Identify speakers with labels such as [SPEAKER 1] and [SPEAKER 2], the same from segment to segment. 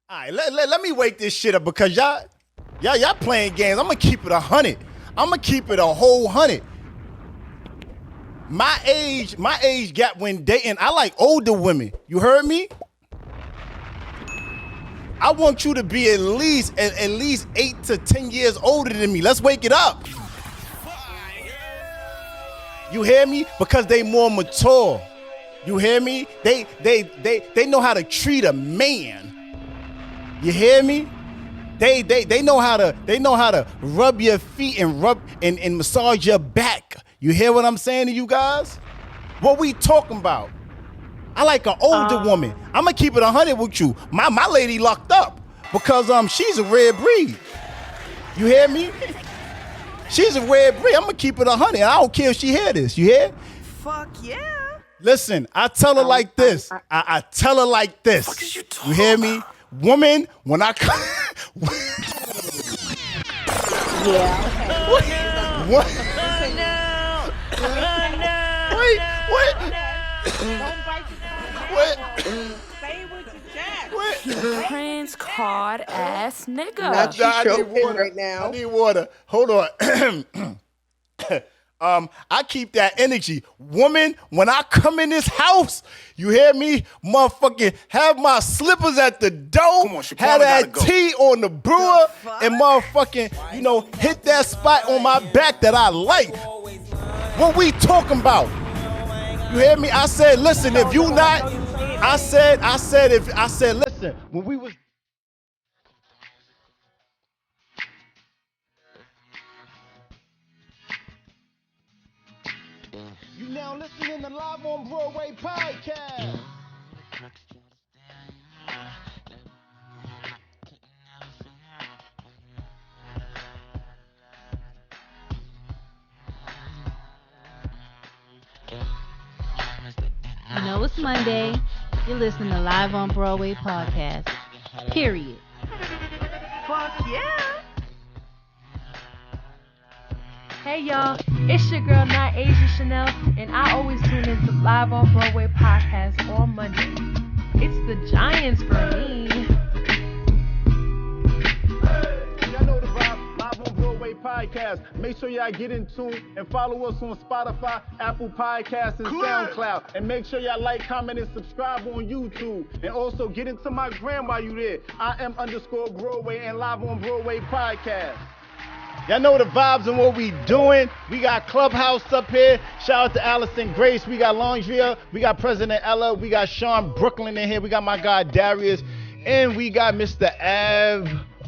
[SPEAKER 1] All right, let me wake this shit up because y'all playing games. I'm gonna keep it 100. I'm gonna keep it a whole 100. My age gap when dating, I like older women. You heard me? I want you to be at least 8 to 10 years older than me. Let's wake it up. You hear me? Because they more mature. You hear me? They know how to treat a man. You hear me? They know how to rub your feet and rub and massage your back. You hear what I'm saying to you guys? What we talking about? I like an older woman. I'm gonna keep it 100 with you. My lady locked up because she's a rare breed. You hear me? She's a rare breed. I'm gonna keep it 100. I don't care if she hear this. You hear?
[SPEAKER 2] Fuck yeah.
[SPEAKER 1] Listen, I tell her like this. I tell her like this. You hear me? Woman, when I come.
[SPEAKER 2] Yeah.
[SPEAKER 1] Okay. What? Wait.
[SPEAKER 2] Don't bite your
[SPEAKER 1] What?
[SPEAKER 2] Say what you got.
[SPEAKER 1] What?
[SPEAKER 3] Prince card ass nigga.
[SPEAKER 4] Not you
[SPEAKER 1] I need
[SPEAKER 4] choking
[SPEAKER 1] water
[SPEAKER 4] right now.
[SPEAKER 1] I need water. Hold on. I keep that energy. Woman, when I come in this house, you hear me? Motherfucking have my slippers at the door, have that tea on the brewer, and motherfucking, hit that spot on my back that I like. What we talking about? You hear me? I said, listen, if you not, I said, listen, when we was. You now listening to Live on Broadway Podcast.
[SPEAKER 5] You know it's Monday. You're listening to Live on Broadway Podcast. Period.
[SPEAKER 2] Fuck yeah.
[SPEAKER 3] Hey y'all, it's your girl, not Asia Chanel, and I always tune into Live on Broadway Podcast on Monday. It's the Giants for me.
[SPEAKER 1] Y'all know the vibe, Live on Broadway Podcast. Make sure y'all get in tune and follow us on Spotify, Apple Podcasts, and SoundCloud. And make sure y'all like, comment, and subscribe on YouTube. And also get into my gram while you there. I am_Broadway and Live on Broadway Podcast. Y'all know the vibes and what we doing. We got Clubhouse up here. Shout out to Allison Grace. We got Longria. We got President Ella. We got Sean Brooklyn in here. We got my guy Darius. And we got Mr. Av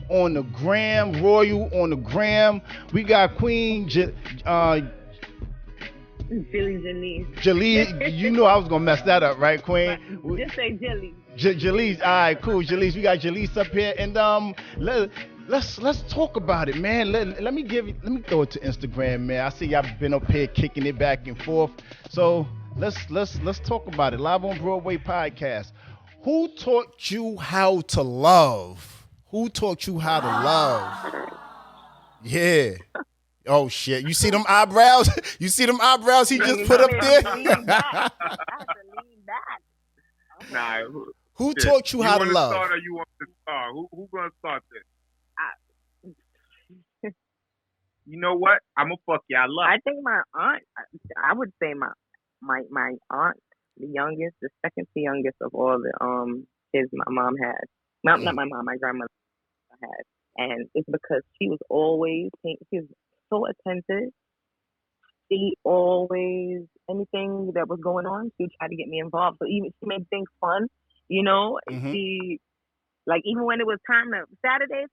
[SPEAKER 1] on the gram. Royal on the gram. We got Queen
[SPEAKER 2] Jilly
[SPEAKER 1] Jalise. You know I was going to mess that up, right, Queen?
[SPEAKER 2] Just say Jilly.
[SPEAKER 1] Jalise. All right, cool. Jalise. We got Jalise up here. And Let's talk about it, man. Let me throw it to Instagram, man. I see y'all been up here kicking it back and forth. So let's talk about it. Live on Broadway Podcast. Who taught you how to love? Who taught you how to love? Yeah. Oh shit. You see them eyebrows? You see them eyebrows he just put up there?
[SPEAKER 2] I have to lean back.
[SPEAKER 6] Nah.
[SPEAKER 1] Who taught you how to love?
[SPEAKER 6] You want to start or you want to start? Who gonna start this? You know what? I'm gonna fuck y'all up.
[SPEAKER 2] I think my aunt. I would say my aunt, the youngest, the second to youngest of all the kids my mom had. Not my mom, my grandmother had, and it's because she was always so attentive. She always anything that was going on, she would try to get me involved. So even she made things fun,
[SPEAKER 1] Mm-hmm.
[SPEAKER 2] She like even when it was time to Saturdays.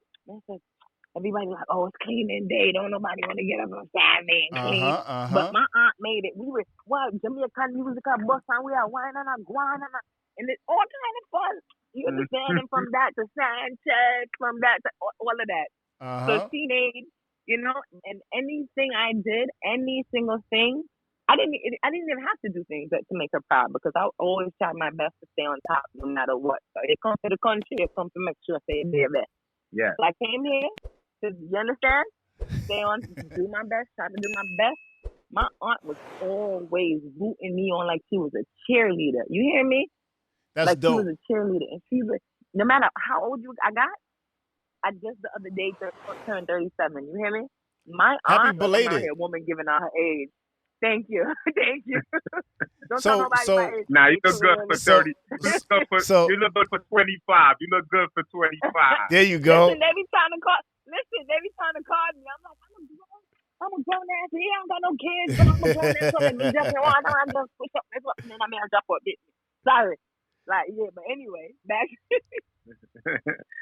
[SPEAKER 2] Everybody like, oh, it's cleaning day. Don't nobody want to get up on Saturday and clean. But my aunt made it. We were, Jamaican musical bus and we are whining and guaning and it's all kind of fun. You understand? And from that to Sanchez, from that to all of that. So teenage, and anything I did, any single thing, I didn't even have to do things to make her proud because I always tried my best to stay on top no matter what. So it comes to the country, it comes to make sure I stay there.
[SPEAKER 6] Yeah.
[SPEAKER 2] So I came here. You understand? Do my best, try to do my best. My aunt was always rooting me on like she was a cheerleader. You hear me?
[SPEAKER 1] That's
[SPEAKER 2] like
[SPEAKER 1] dope.
[SPEAKER 2] She was a cheerleader. And no matter how old I just the other day turned 37. You hear me? My
[SPEAKER 4] Happy
[SPEAKER 2] aunt,
[SPEAKER 4] belated.
[SPEAKER 2] I'm out here, a woman giving out her age. Thank you. Thank you. Don't
[SPEAKER 4] So-
[SPEAKER 2] tell nobody
[SPEAKER 4] so-
[SPEAKER 2] my age.
[SPEAKER 6] Now you look good for 30.
[SPEAKER 4] So-
[SPEAKER 6] You look good for 25. You look good for 25.
[SPEAKER 4] There you go.
[SPEAKER 2] Listen, they be trying to call me. I'm like, I'm a grown ass. He ain't got no kids, but I'm a grown ass woman. You just want to just push up. That's what, man, I mean, I drop for a bit. Sorry. Like, yeah, but anyway, back.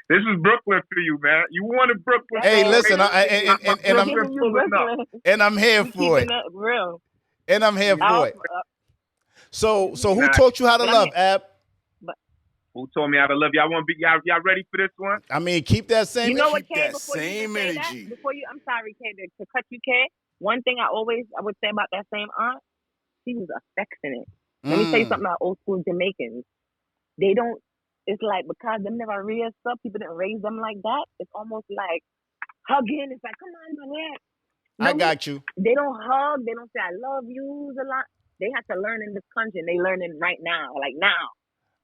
[SPEAKER 6] This is Brooklyn for you, man. You wanted Brooklyn.
[SPEAKER 4] Hey, listen, and I'm
[SPEAKER 2] Giving you Brooklyn.
[SPEAKER 4] and I'm here
[SPEAKER 2] We
[SPEAKER 4] for it.
[SPEAKER 2] keeping it real.
[SPEAKER 4] And I'm here for it. So who
[SPEAKER 6] Nah.
[SPEAKER 4] taught you how to
[SPEAKER 2] But I
[SPEAKER 4] love,
[SPEAKER 2] mean-
[SPEAKER 4] Ab?
[SPEAKER 6] Who told me how to love? Y'all want to be? Y'all ready for this one?
[SPEAKER 4] I mean, keep that same.
[SPEAKER 2] You know what,
[SPEAKER 4] keep
[SPEAKER 2] Kay,
[SPEAKER 4] that
[SPEAKER 2] before
[SPEAKER 4] same
[SPEAKER 2] you say
[SPEAKER 4] energy.
[SPEAKER 2] that, before you, I'm sorry, Kay, to cut you, Kay. One thing I would say about that same aunt, she was affectionate. Let me tell you something about old school Jamaicans. They don't, it's like, because them never raised up, people didn't raise them like that. It's almost like hugging. It's like, come on, man.
[SPEAKER 4] I got you.
[SPEAKER 2] They don't hug. They don't say, I love you a lot. They have to learn in this country, and they learning right now, like now.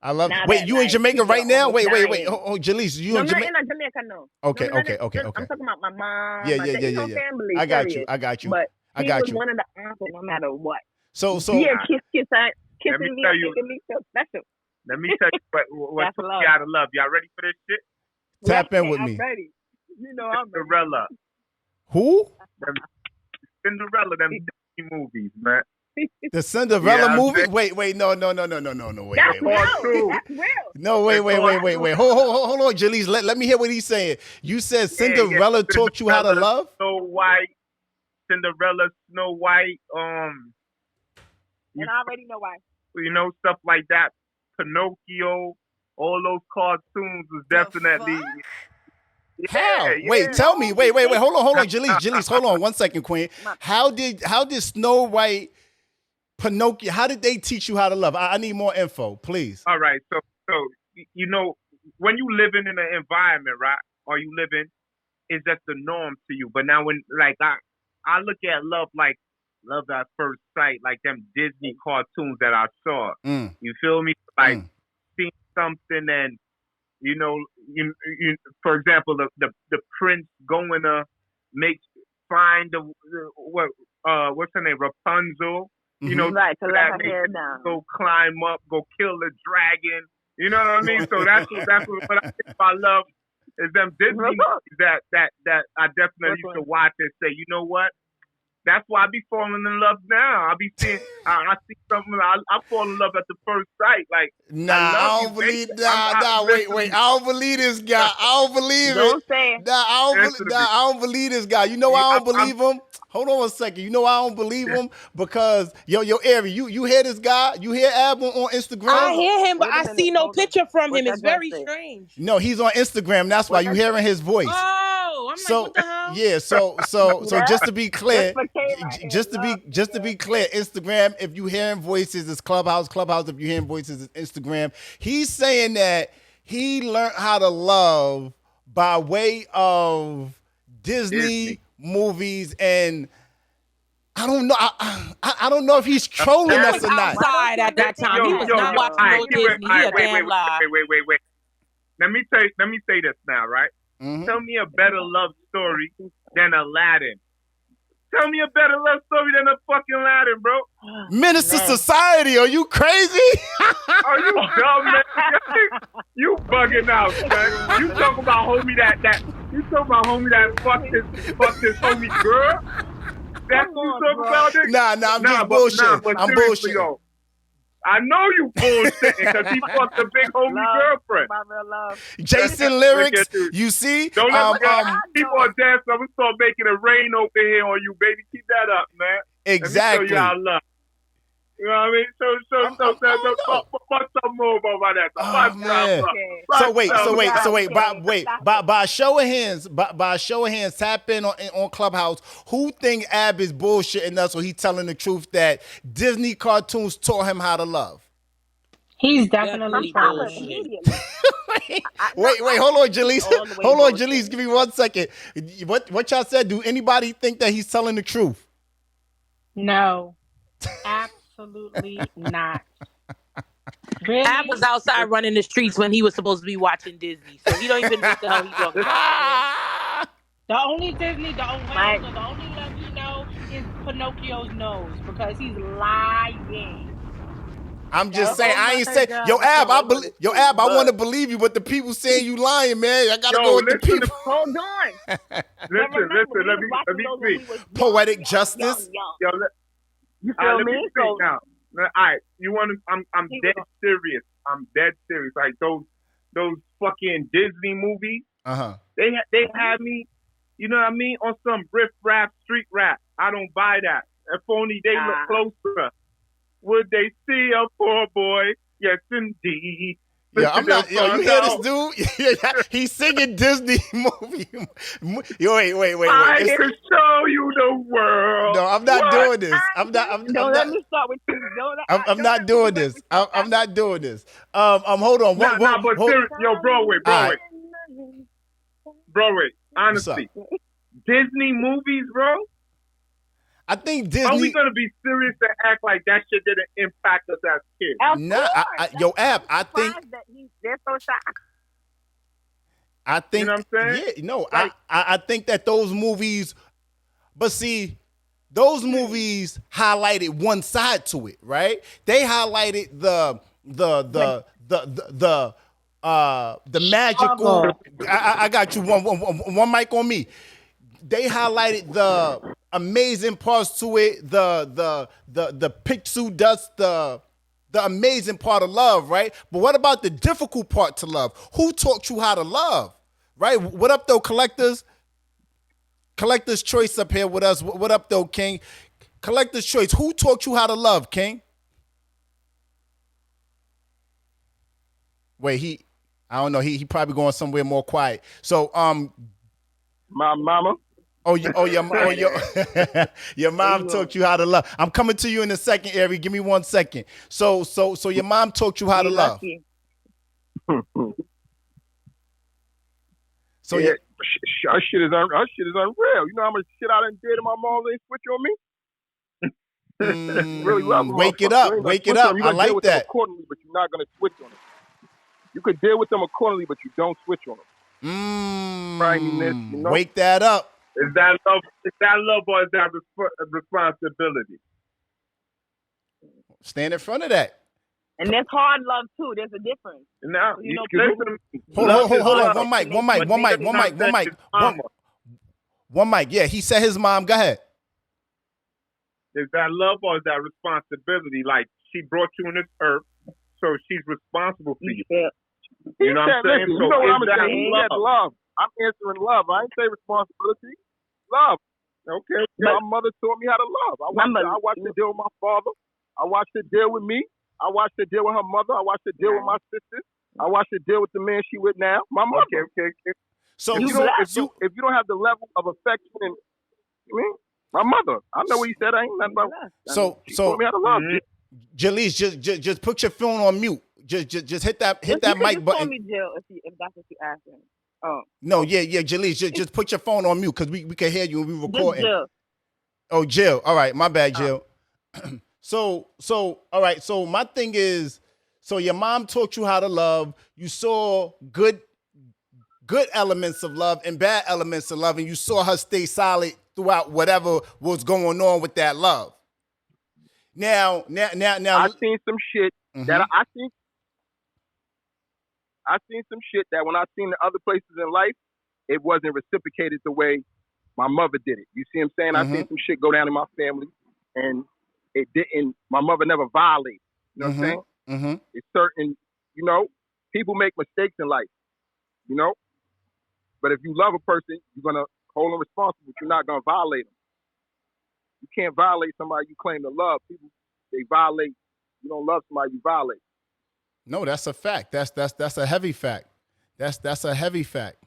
[SPEAKER 4] I love.
[SPEAKER 2] Now
[SPEAKER 4] Wait,
[SPEAKER 2] that,
[SPEAKER 4] you in
[SPEAKER 2] like,
[SPEAKER 4] Jamaica
[SPEAKER 2] people
[SPEAKER 4] right
[SPEAKER 2] are
[SPEAKER 4] now?
[SPEAKER 2] almost
[SPEAKER 4] Wait.
[SPEAKER 2] dying.
[SPEAKER 4] Oh, Jaleese, you
[SPEAKER 2] No,
[SPEAKER 4] in
[SPEAKER 2] I'm not
[SPEAKER 4] Jamaica?
[SPEAKER 2] in Jamaica, no.
[SPEAKER 4] Okay,
[SPEAKER 2] No,
[SPEAKER 4] okay.
[SPEAKER 2] I'm talking about my mom.
[SPEAKER 4] Yeah.
[SPEAKER 2] Family,
[SPEAKER 4] I got
[SPEAKER 2] serious.
[SPEAKER 4] you.
[SPEAKER 2] But
[SPEAKER 4] I
[SPEAKER 2] he
[SPEAKER 4] got
[SPEAKER 2] was
[SPEAKER 4] you.
[SPEAKER 2] one of the aunts, no matter what.
[SPEAKER 4] So
[SPEAKER 2] Yeah, kissing
[SPEAKER 6] Let me
[SPEAKER 2] me,
[SPEAKER 6] tell you-
[SPEAKER 2] making me feel special.
[SPEAKER 6] Let me tell you what
[SPEAKER 2] That's
[SPEAKER 6] took
[SPEAKER 2] love.
[SPEAKER 6] me out of love. Y'all ready for this shit?
[SPEAKER 4] tap in
[SPEAKER 2] Yes,
[SPEAKER 4] with
[SPEAKER 2] I'm
[SPEAKER 4] me.
[SPEAKER 2] ready. You know I'm ready.
[SPEAKER 6] Cinderella.
[SPEAKER 4] Who?
[SPEAKER 6] Cinderella, them Disney movies, man.
[SPEAKER 4] The Cinderella
[SPEAKER 6] Yeah,
[SPEAKER 4] movie?
[SPEAKER 6] okay.
[SPEAKER 4] Wait, no. Wait.
[SPEAKER 2] That's
[SPEAKER 6] Part
[SPEAKER 2] real.
[SPEAKER 6] two.
[SPEAKER 2] That's real.
[SPEAKER 4] No, wait. Hold on, Jaleese. Let me hear what he's saying. You said Cinderella taught you how to love?
[SPEAKER 6] Snow White, Cinderella, Snow White,
[SPEAKER 2] And I already know why.
[SPEAKER 6] you know, stuff like that. Pinocchio, all those cartoons was definitely.
[SPEAKER 4] How?
[SPEAKER 6] Yeah,
[SPEAKER 4] Wait,
[SPEAKER 6] yeah.
[SPEAKER 4] tell me. Wait. Hold on, Jaleese, hold on 1 second, Queen. How did Snow White, Pinocchio, how did they teach you how to love? I need more info, please.
[SPEAKER 6] All right, so you know, when you living in an environment, right, or you living, it's just the norm to you. But now when like I look at love like love at first sight, like them Disney cartoons that I saw. You feel me? Like seeing something and you know, you for example, the prince going to find what's her name, Rapunzel. You know,
[SPEAKER 2] Right, to let her
[SPEAKER 6] that
[SPEAKER 2] hair down.
[SPEAKER 6] go climb up, go kill the dragon. You know what I mean? So that's what I think I love is them Disney movies that I definitely used to watch and say, you know what? That's why I be falling in love now. I be seeing, I see something, I fall in love at the first sight. Like,
[SPEAKER 4] I don't believe. Wait. I don't believe this guy. I don't believe
[SPEAKER 2] Don't
[SPEAKER 4] it.
[SPEAKER 2] say it.
[SPEAKER 4] I don't believe this guy. You know why I don't believe him? Hold on 1 second. You know why I don't believe him? Because yo, Ari, you hear this guy? You hear Ab on Instagram?
[SPEAKER 7] I hear him, but
[SPEAKER 2] Wait a
[SPEAKER 7] I
[SPEAKER 2] minute,
[SPEAKER 7] see no
[SPEAKER 2] hold on.
[SPEAKER 7] picture from
[SPEAKER 2] What's
[SPEAKER 7] him. It's
[SPEAKER 2] that
[SPEAKER 7] very
[SPEAKER 2] say?
[SPEAKER 7] strange.
[SPEAKER 4] No, he's on Instagram. That's why you hearing his voice.
[SPEAKER 7] Oh, I'm
[SPEAKER 4] So
[SPEAKER 7] like, what the hell?
[SPEAKER 4] yeah, so just to be clear,
[SPEAKER 2] Just for Kay right here.
[SPEAKER 4] just to be clear, Instagram. If you hearing voices, it's Clubhouse. Clubhouse. If you hearing voices, it's Instagram. He's saying that he learned how to love by way of Disney movies, and I don't know. I don't know if he's trolling
[SPEAKER 7] He
[SPEAKER 4] us
[SPEAKER 7] was
[SPEAKER 4] or not.
[SPEAKER 7] outside at that time. He was not watching no Disney. He a damn lie.
[SPEAKER 6] Wait. Let me say this now, right? Tell me a better love story than Aladdin. Tell me a better love story than a fucking Aladdin, bro.
[SPEAKER 4] Minister Society, are you crazy?
[SPEAKER 6] Are you dumb, man? You bugging out, man. You talking about homie that you talking about homie that fucked his homie girl? That's what you talking about, nigga?
[SPEAKER 4] Nah, I'm just bullshitting.
[SPEAKER 6] But
[SPEAKER 4] I'm
[SPEAKER 6] seriously,
[SPEAKER 4] bullshitting.
[SPEAKER 6] yo, I know you bullshitting because he fucked a big homie girlfriend.
[SPEAKER 2] My real love.
[SPEAKER 4] Jason lyrics, you see?
[SPEAKER 6] Don't let people are dancing. I'm gonna start making it rain over here on you, baby. Keep that up, man.
[SPEAKER 4] Exactly.
[SPEAKER 6] Let me show you how love. You know what I mean? So fuck some more about that.
[SPEAKER 4] Oh, man. So wait. By a show of hands, tap in on Clubhouse. Who think Ab is bullshitting us or he telling the truth that Disney cartoons taught him how to love?
[SPEAKER 7] He's definitely
[SPEAKER 2] bullshit.
[SPEAKER 4] Wait, hold on, Jaleese. Hold on, Jaleese. Give me 1 second. What y'all said? Do anybody think that he's telling the truth?
[SPEAKER 7] No, absolutely not. Really? Ab was outside running the streets when he was supposed to be watching Disney, so he don't even know what the hell he's talking about.
[SPEAKER 8] The only love he know is Pinocchio's nose because he's lying.
[SPEAKER 4] I'm just saying, I ain't saying, Ab, I want to believe you, but the people saying you lying, man. I gotta go with the people.
[SPEAKER 2] Hold on.
[SPEAKER 6] listen, let me speak.
[SPEAKER 4] Poetic justice.
[SPEAKER 6] Yo, you feel me? So, now. All right, you want to? I'm dead serious. I'm dead serious. Like those fucking Disney movies. They had me. You know what I mean? On some riff rap, street rap. I don't buy that. If only they look closer, would they see a poor boy? Yes, indeed.
[SPEAKER 4] Yeah, I'm not. Yo, you hear this dude? He's singing Disney movie. Yo, wait.
[SPEAKER 6] I can show you the world.
[SPEAKER 4] No, I'm not doing this.
[SPEAKER 2] Let me start with you.
[SPEAKER 4] I'm not doing this. I'm not doing this. Hold on.
[SPEAKER 6] But seriously, yo, Broadway. Honestly, Disney movies, bro.
[SPEAKER 4] I think Disney.
[SPEAKER 6] Are we gonna be serious to act like that shit didn't impact us as kids?
[SPEAKER 4] No, Ab, I think
[SPEAKER 2] they're so shocked.
[SPEAKER 4] I think,
[SPEAKER 6] you know what I'm saying?
[SPEAKER 4] Yeah, no, like, I think that those movies, but see, those movies highlighted one side to it, right? They highlighted the magical. I got you one mic on me. They highlighted the amazing parts to it, the pixel dust, the amazing part of love, right? But what about the difficult part to love? Who taught you how to love, right? What up, though, collectors? Collector's Choice up here with us. What up, though, King? Collector's Choice. Who taught you how to love, King? Wait, I don't know. He probably going somewhere more quiet. So,
[SPEAKER 6] my mama.
[SPEAKER 4] Your mom taught you how to love. I'm coming to you in a second, Ari. Give me 1 second. So your mom taught you how to love. So
[SPEAKER 6] yeah, our shit is unreal. You know how much shit I done did and my mom ain't switch on me? Really love them.
[SPEAKER 4] Wake it up. I like that.
[SPEAKER 6] Accordingly, but you're not gonna switch on them. You could deal with them accordingly, but you don't switch on them.
[SPEAKER 4] Wake that up.
[SPEAKER 6] Is that love or is that responsibility?
[SPEAKER 4] Stand in front of that.
[SPEAKER 2] And there's hard love too. There's a difference.
[SPEAKER 6] Now,
[SPEAKER 4] hold on. One mic. Yeah, he said his mom. Go ahead.
[SPEAKER 6] Is that love or is that responsibility? Like she brought you on this earth, so she's responsible for you.
[SPEAKER 2] Yeah.
[SPEAKER 6] You know what I'm saying?
[SPEAKER 9] You know what I'm saying? He said love. I'm answering love. I ain't say responsibility. Love. Okay. My mother taught me how to love. I watched her deal with my father. I watched her deal with me. I watched her deal with her mother. I watched her deal with my sisters. I watched her deal with the man she with now. My mother. Okay.
[SPEAKER 4] So
[SPEAKER 9] if you don't have the level of affection and my mother, I know what he said. I ain't nothing about. She taught me how to love.
[SPEAKER 4] Jalise, just put your phone on mute. Just hit that mic button.
[SPEAKER 2] Call me Jill if that's what you're asking. Oh.
[SPEAKER 4] No, yeah, Jalise, just put your phone on mute because we can hear you and we recording.
[SPEAKER 2] Jill.
[SPEAKER 4] Oh, Jill. All right, my bad, Jill. So all right. So my thing is, so your mom taught you how to love. You saw good elements of love and bad elements of love, and you saw her stay solid throughout whatever was going on with that love. Now.
[SPEAKER 9] I seen some shit that I seen some shit that when I seen the other places in life, it wasn't reciprocated the way my mother did it. You see what I'm saying? I seen some shit go down in my family, and it didn't. My mother never violated. You know what I'm saying? It's certain, people make mistakes in life, But if you love a person, you're gonna hold them responsible. You're not gonna violate them. You can't violate somebody you claim to love. People, they violate. You don't love somebody you violate.
[SPEAKER 4] No, that's a fact. That's a heavy fact. That's a heavy fact.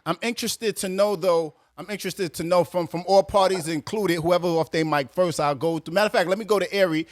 [SPEAKER 4] I'm interested to know though. From all parties included, whoever off their mic first, I'll go to. Matter of fact, let me go to Ari.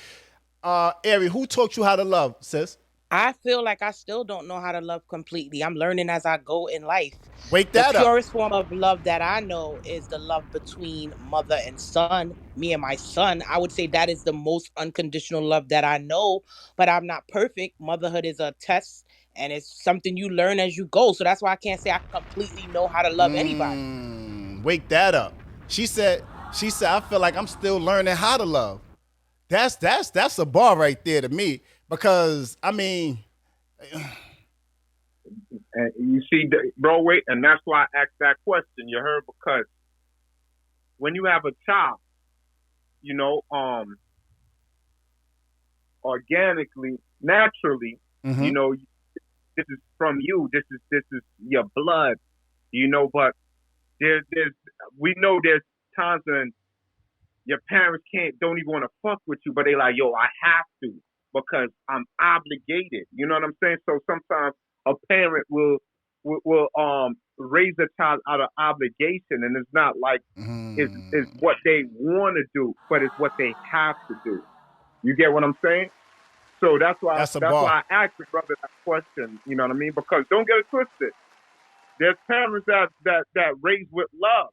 [SPEAKER 4] Ari, who taught you how to love, sis?
[SPEAKER 7] I feel like I still don't know how to love completely. I'm learning as I go in life.
[SPEAKER 4] Wake
[SPEAKER 7] The
[SPEAKER 4] that up.
[SPEAKER 7] purest form of love that I know is the love between mother and son, me and my son. I would say that is the most unconditional love that I know, but I'm not perfect. Motherhood is a test and it's something you learn as you go. So that's why I can't say I completely know how to love anybody.
[SPEAKER 4] Wake that up. She said, I feel like I'm still learning how to love. That's a bar right there to me because I mean,
[SPEAKER 6] And you see, bro, wait, and that's why I asked that question. You heard, because when you have a child, you know, organically, naturally, you know, this is from you. This is your blood, you know. But we know there's times when your parents don't even want to fuck with you, but they like, yo, I have to because I'm obligated. You know what I'm saying? So sometimes a parent will raise a child out of obligation, and it's not like it's what they want to do, but it's what they have to do. You get what I'm saying? So that's why I asked your brother that question. You know what I mean? Because don't get it twisted. There's parents that raise with love.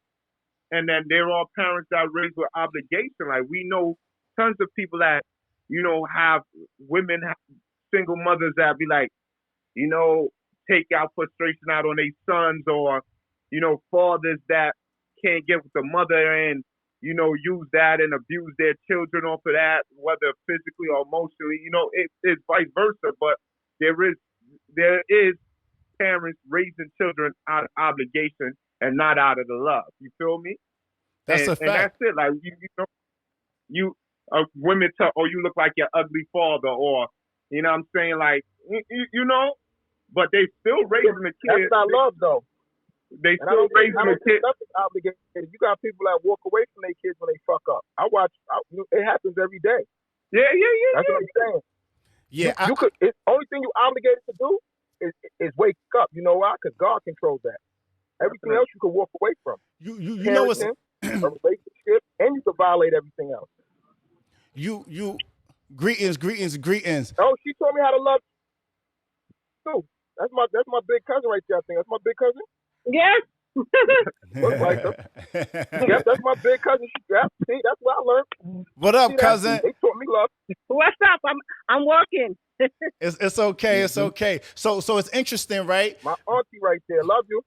[SPEAKER 6] And then there are parents that raise with obligation. Like we know tons of people that, you know, have women, single mothers that be like, you know, take out frustration out on their sons, or, you know, fathers that can't get with the mother and, you know, use that and abuse their children off of that, whether physically or emotionally. You know, it's vice versa. But there is parents raising children out of obligation and not out of the love. You feel me?
[SPEAKER 4] That's a fact.
[SPEAKER 6] And that's it. Like you women tell, oh, you look like your ugly father, or you know what I'm saying, like you know, but they still raising the kids.
[SPEAKER 9] That's not love though.
[SPEAKER 6] They still raising the kids.
[SPEAKER 9] Nothing obligated. You got people that walk away from their kids when they fuck up. It happens every day.
[SPEAKER 6] Yeah.
[SPEAKER 9] That's what I'm saying.
[SPEAKER 4] Yeah,
[SPEAKER 9] only thing you obligated to do is wake up. You know why? Because God controls that. Everything else you can walk away from.
[SPEAKER 4] You know what's
[SPEAKER 9] a relationship, and you can violate everything else.
[SPEAKER 4] You greetings.
[SPEAKER 9] Oh, she told me how to love too. That's my big cousin right there. I think that's my big cousin.
[SPEAKER 2] Yes.
[SPEAKER 9] Yep, that's my big cousin. See, that's what I learned.
[SPEAKER 4] What up, cousin?
[SPEAKER 9] They taught me love.
[SPEAKER 2] What's up? I'm working.
[SPEAKER 4] It's okay. It's okay. So it's interesting, right?
[SPEAKER 9] My auntie right there. Love you.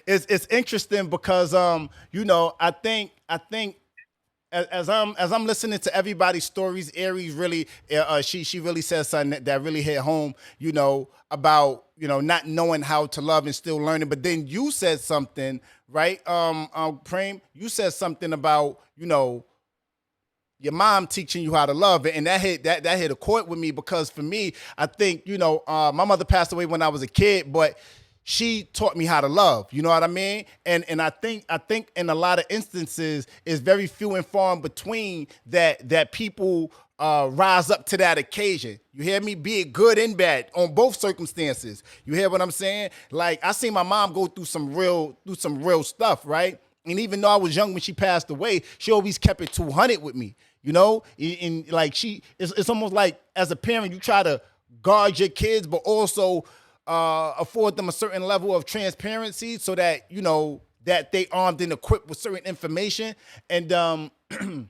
[SPEAKER 4] It's interesting because you know, I think as I'm listening to everybody's stories, Aries really she really says something that really hit home, you know, about, you know, not knowing how to love and still learning. But then you said something, right? Prem, you said something about, you know, your mom teaching you how to love, and that hit a chord with me, because for me, I think, you know, my mother passed away when I was a kid, but she taught me how to love. You know what I mean? And I think in a lot of instances, it's very few and far in between that people rise up to that occasion. You hear me? Be it good and bad on both circumstances. You hear what I'm saying? Like, I seen my mom go through some real stuff, right? And even though I was young when she passed away, she always kept it 200 with me. You know, and like it's almost like, as a parent, you try to guard your kids, but also afford them a certain level of transparency so that, you know, that they armed and equipped with certain information. And and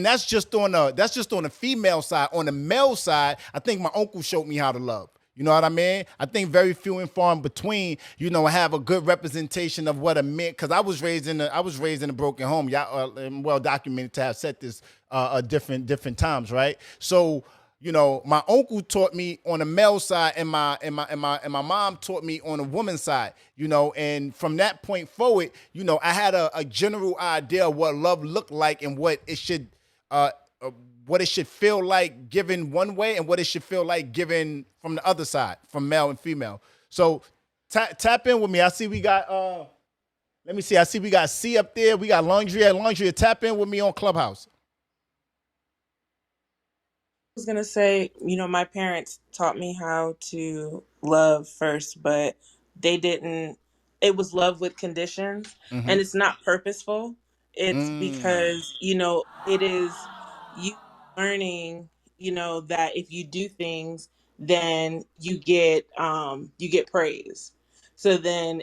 [SPEAKER 4] that's just on the female side. On the male side, I think my uncle showed me how to love. You know what I mean? I think very few and far in between, you know, have a good representation of what a man. Because I was raised in a broken home. Y'all well documented to have said this different times, right? So, you know, my uncle taught me on the male side, and my mom taught me on the woman's side. You know, and from that point forward, you know, I had a general idea of what love looked like and what it should feel like given one way, and what it should feel like given from the other side, from male and female. So tap in with me. I see we got let me see. I see we got C up there. We got Laundry. Tap in with me on Clubhouse.
[SPEAKER 10] Was gonna say, you know, my parents taught me how to love first, but they didn't. It was love with conditions, and it's not purposeful. It's because, you know, it is you learning that if you do things, then you get praise. So then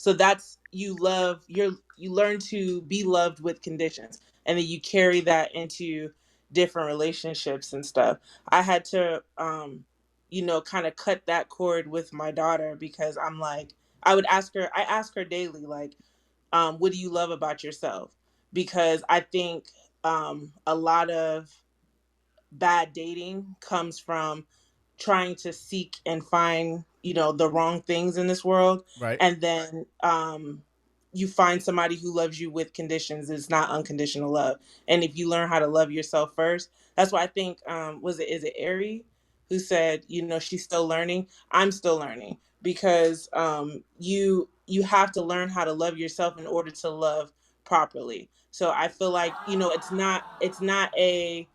[SPEAKER 10] that's you learn to be loved with conditions, and then you carry that into different relationships and stuff. I had to kind of cut that cord with my daughter, because I'm like, I ask her daily, like, what do you love about yourself? Because I think a lot of bad dating comes from trying to seek and find the wrong things in this world,
[SPEAKER 4] Right.
[SPEAKER 10] and then you find somebody who loves you with conditions. It's not unconditional love. And if you learn how to love yourself first, that's why I think is it Ari who said, she's still learning. I'm still learning, because you have to learn how to love yourself in order to love properly. So I feel like it's not a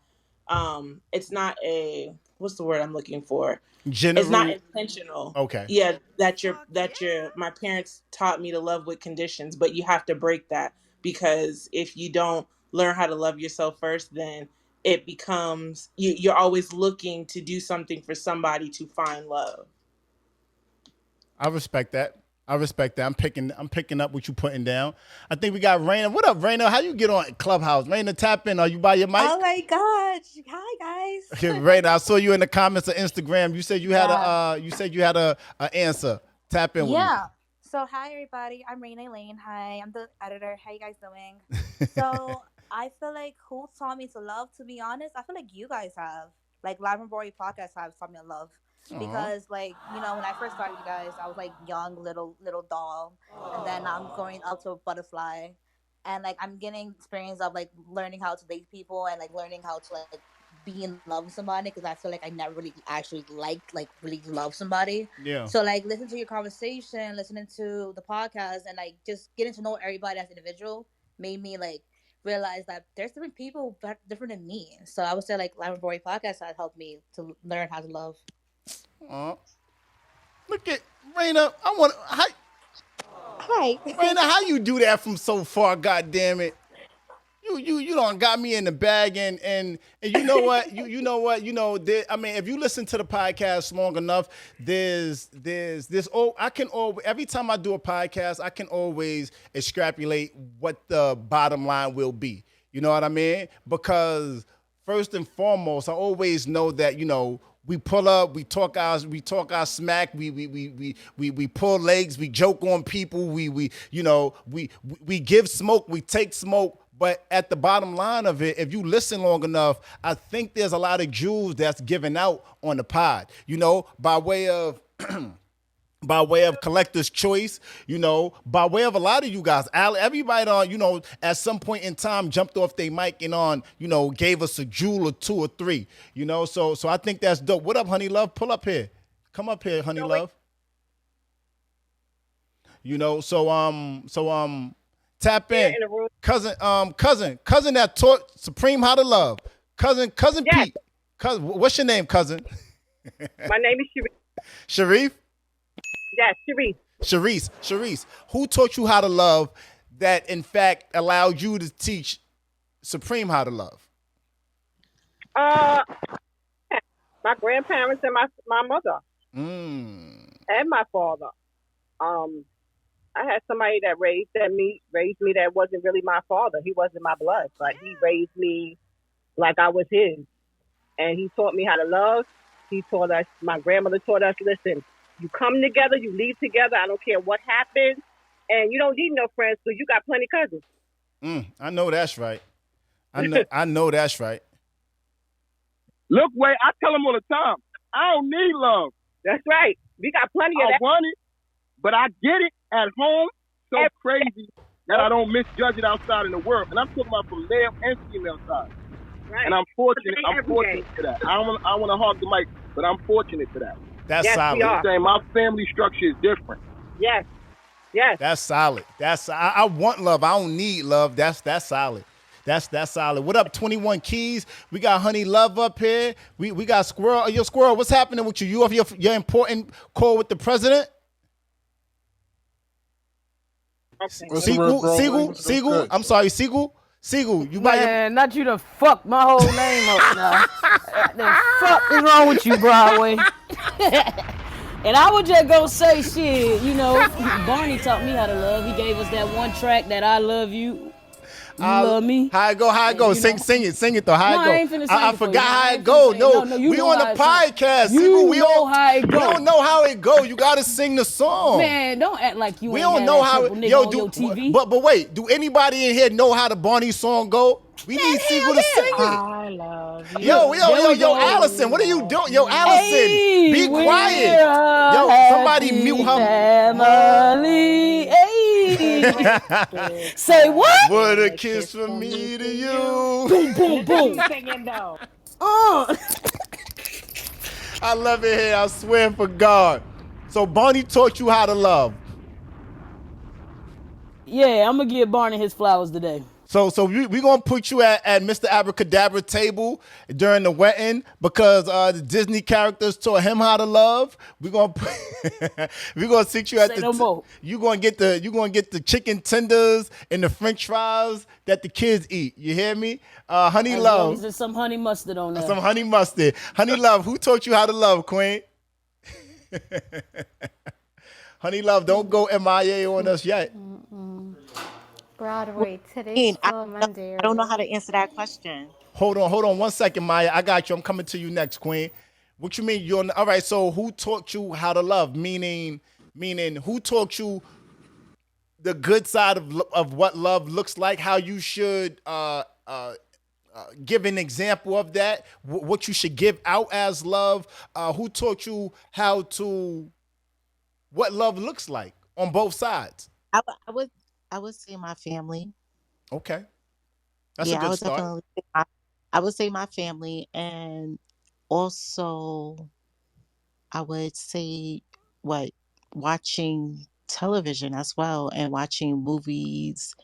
[SPEAKER 10] what's the word I'm looking for? It's not intentional.
[SPEAKER 4] Okay.
[SPEAKER 10] Yeah, my parents taught me to love with conditions, but you have to break that, because if you don't learn how to love yourself first, then it becomes you're always looking to do something for somebody to find love.
[SPEAKER 4] I respect that. I'm picking up what you putting down. I think we got Raina. What up, Raina? How you get on Clubhouse? Raina, tap in. Are you by your mic?
[SPEAKER 11] Oh my gosh. Hi guys.
[SPEAKER 4] Raina, I saw you in the comments of Instagram. You said you had a answer. Tap in with me.
[SPEAKER 11] Yeah. So hi everybody. I'm Raina Lane. Hi, I'm the editor. How you guys doing? So I feel like who taught me to love, to be honest, I feel like you guys have. Like Live On Broadway Podcast have taught me to love. Because like, when I first started you guys, I was like young little doll. And then I'm growing up to a butterfly. And like I'm getting experience of like learning how to date people and like learning how to like be in love with somebody, because I feel like I never really actually really love somebody.
[SPEAKER 4] Yeah.
[SPEAKER 11] So like listening to your conversation, listening to the podcast, and like just getting to know everybody as an individual made me like realize that there's different people different than me. So I would say like Live On Broadway Podcast has helped me to learn how to love.
[SPEAKER 4] Look at Raina. Hi. Raina, how you do that from so far? God damn it. You done got me in the bag, and you know what? If you listen to the podcast long enough, every time I do a podcast, I can always extrapolate what the bottom line will be. You know what I mean? Because first and foremost, I always know that, we pull up, we talk our smack, we pull legs, we joke on people, we give smoke, we take smoke. But at the bottom line of it, if you listen long enough, I think there's a lot of jewels that's given out on the pod, by way of Collector's Choice, by way of a lot of you guys. Everybody on, at some point in time jumped off their mic and gave us a jewel or two or three, So I think that's dope. What up, Honey Love? Pull up here. Come up here, Honey Love. Tap in. Cousin that taught Supreme how to love. Cousin yes. Pete. Cousin, what's your name, cousin?
[SPEAKER 12] My name is Sharif.
[SPEAKER 4] Sharif?
[SPEAKER 12] Yes, Sharif.
[SPEAKER 4] Sharice, who taught you how to love that, in fact, allowed you to teach Supreme how to love?
[SPEAKER 12] My grandparents and my mother. And my father. I had somebody that raised me that wasn't really my father. He wasn't my blood, but he raised me like I was his. And he taught me how to love. He taught us, my grandmother taught us, listen, you come together, you leave together, I don't care what happens, and you don't need no friends, so you got plenty of cousins.
[SPEAKER 4] I know that's right. I know that's right.
[SPEAKER 9] Look, Wade, I tell him all the time, I don't need love.
[SPEAKER 12] That's right. We got plenty of that.
[SPEAKER 9] I want it, but I get it at home so crazy that I don't misjudge it outside in the world. And I'm talking about from male and female side. Right. And I'm fortunate for that. I want to hog the mic, but I'm fortunate for that.
[SPEAKER 4] That's solid.
[SPEAKER 9] I'm saying my family structure is different.
[SPEAKER 12] Yes.
[SPEAKER 4] That's solid. I want love. I don't need love. That's solid. That's solid. What up, 21 Keys? We got Honey Love up here. We got Squirrel. Yo, Squirrel, what's happening with you? You off your important call with the president?
[SPEAKER 12] Okay.
[SPEAKER 4] Siegel? I'm sorry, Siegel? Sigel, you buy your...
[SPEAKER 13] Man, not you to fuck my whole name up now. The fuck is wrong with you, Broadway? And I would just go say shit, Barney taught me how to love. He gave us that one track that I love you. You love me.
[SPEAKER 4] How it go? Sing it though. How it go?
[SPEAKER 13] I ain't finna sing
[SPEAKER 4] I
[SPEAKER 13] it for
[SPEAKER 4] forgot
[SPEAKER 13] you.
[SPEAKER 4] how it go. No,
[SPEAKER 13] you
[SPEAKER 4] we
[SPEAKER 13] know
[SPEAKER 4] on
[SPEAKER 13] how
[SPEAKER 4] the
[SPEAKER 13] it
[SPEAKER 4] podcast.
[SPEAKER 13] You
[SPEAKER 4] we
[SPEAKER 13] know how it go.
[SPEAKER 4] We don't know how it go. You gotta sing the song.
[SPEAKER 13] Man, don't act like you
[SPEAKER 4] we
[SPEAKER 13] ain't
[SPEAKER 4] don't know how
[SPEAKER 13] it.
[SPEAKER 4] On
[SPEAKER 13] your TV.
[SPEAKER 4] But wait, do anybody in here know how the Barney song go? We need Sigel to sing it.
[SPEAKER 8] I love you.
[SPEAKER 4] Yo, Allison, what are you doing? Yo, Allison, be quiet. Yo, somebody mute her.
[SPEAKER 13] Family. Hey. Say what?
[SPEAKER 4] What a kiss from me to you.
[SPEAKER 13] Boom, boom, boom.
[SPEAKER 8] Singing though.
[SPEAKER 4] I love it here. I swear for God. So Barney taught you how to love.
[SPEAKER 13] Yeah, I'm gonna give Barney his flowers today.
[SPEAKER 4] So we gonna put you at Mr. Abracadabra table during the wedding because the Disney characters taught him how to love. We gonna sit you at you gonna get the chicken tenders and the French fries that the kids eat. You hear me? Honey Love.
[SPEAKER 13] There's some honey mustard on there.
[SPEAKER 4] Some honey mustard. Honey Love. Who taught you how to love, Queen? Honey Love, don't go MIA on us yet.
[SPEAKER 14] Broadway, today's still Monday.
[SPEAKER 2] I don't know how to answer that question.
[SPEAKER 4] Hold on 1 second, Maya. I got you. I'm coming to you next, Queen. What you mean? All right, so who taught you how to love? Meaning who taught you the good side of what love looks like, how you should give an example of that, what you should give out as love? Who taught you what love looks like on both sides?
[SPEAKER 2] I would say my family.
[SPEAKER 4] Okay. That's a good start.
[SPEAKER 2] I would say my family, and also I would say watching television as well, and watching movies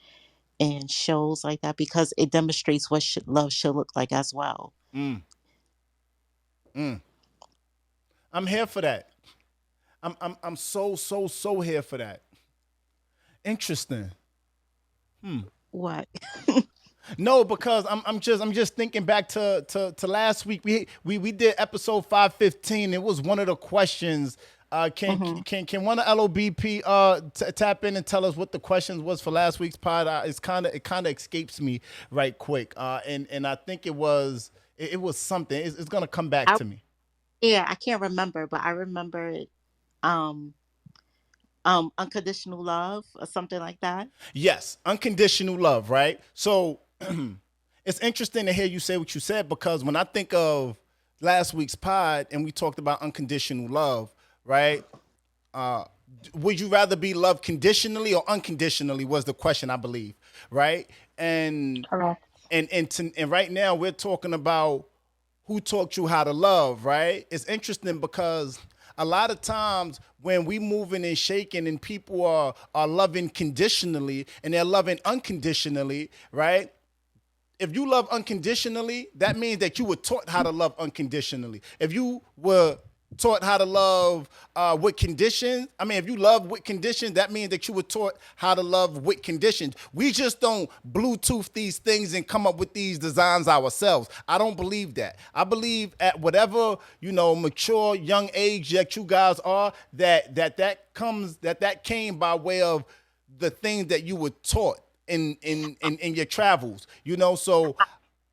[SPEAKER 2] and shows like that, because it demonstrates what love should look like as well.
[SPEAKER 4] I'm here for that. I'm so here for that. Interesting.
[SPEAKER 2] What?
[SPEAKER 4] No, because I'm just thinking back to last week. We did episode 515. It was one of the questions. Can one of LOBP tap in and tell us what the questions was for last week's pod? It kind of escapes me right quick. And I think it was something. It's gonna come back to me.
[SPEAKER 2] Yeah, I can't remember, but I remember it. Unconditional love or something like that.
[SPEAKER 4] Yes, unconditional love, right? So it's interesting to hear you say what you said, because when I think of last week's pod and we talked about unconditional love, right? Would you rather be loved conditionally or unconditionally was the question, I believe, right? And
[SPEAKER 2] correct.
[SPEAKER 4] And right now we're talking about who taught you how to love, right? It's interesting because a lot of times when we moving and shaking and people are loving conditionally and they're loving unconditionally, right? If you love unconditionally, that means that you were taught how to love unconditionally. If you were taught how to love with conditions, if you love with conditions, that means that you were taught how to love with conditions. We just don't Bluetooth these things and come up with these designs ourselves. I don't believe that. I believe at whatever, mature young age that you guys are, that came by way of the things that you were taught in your travels, so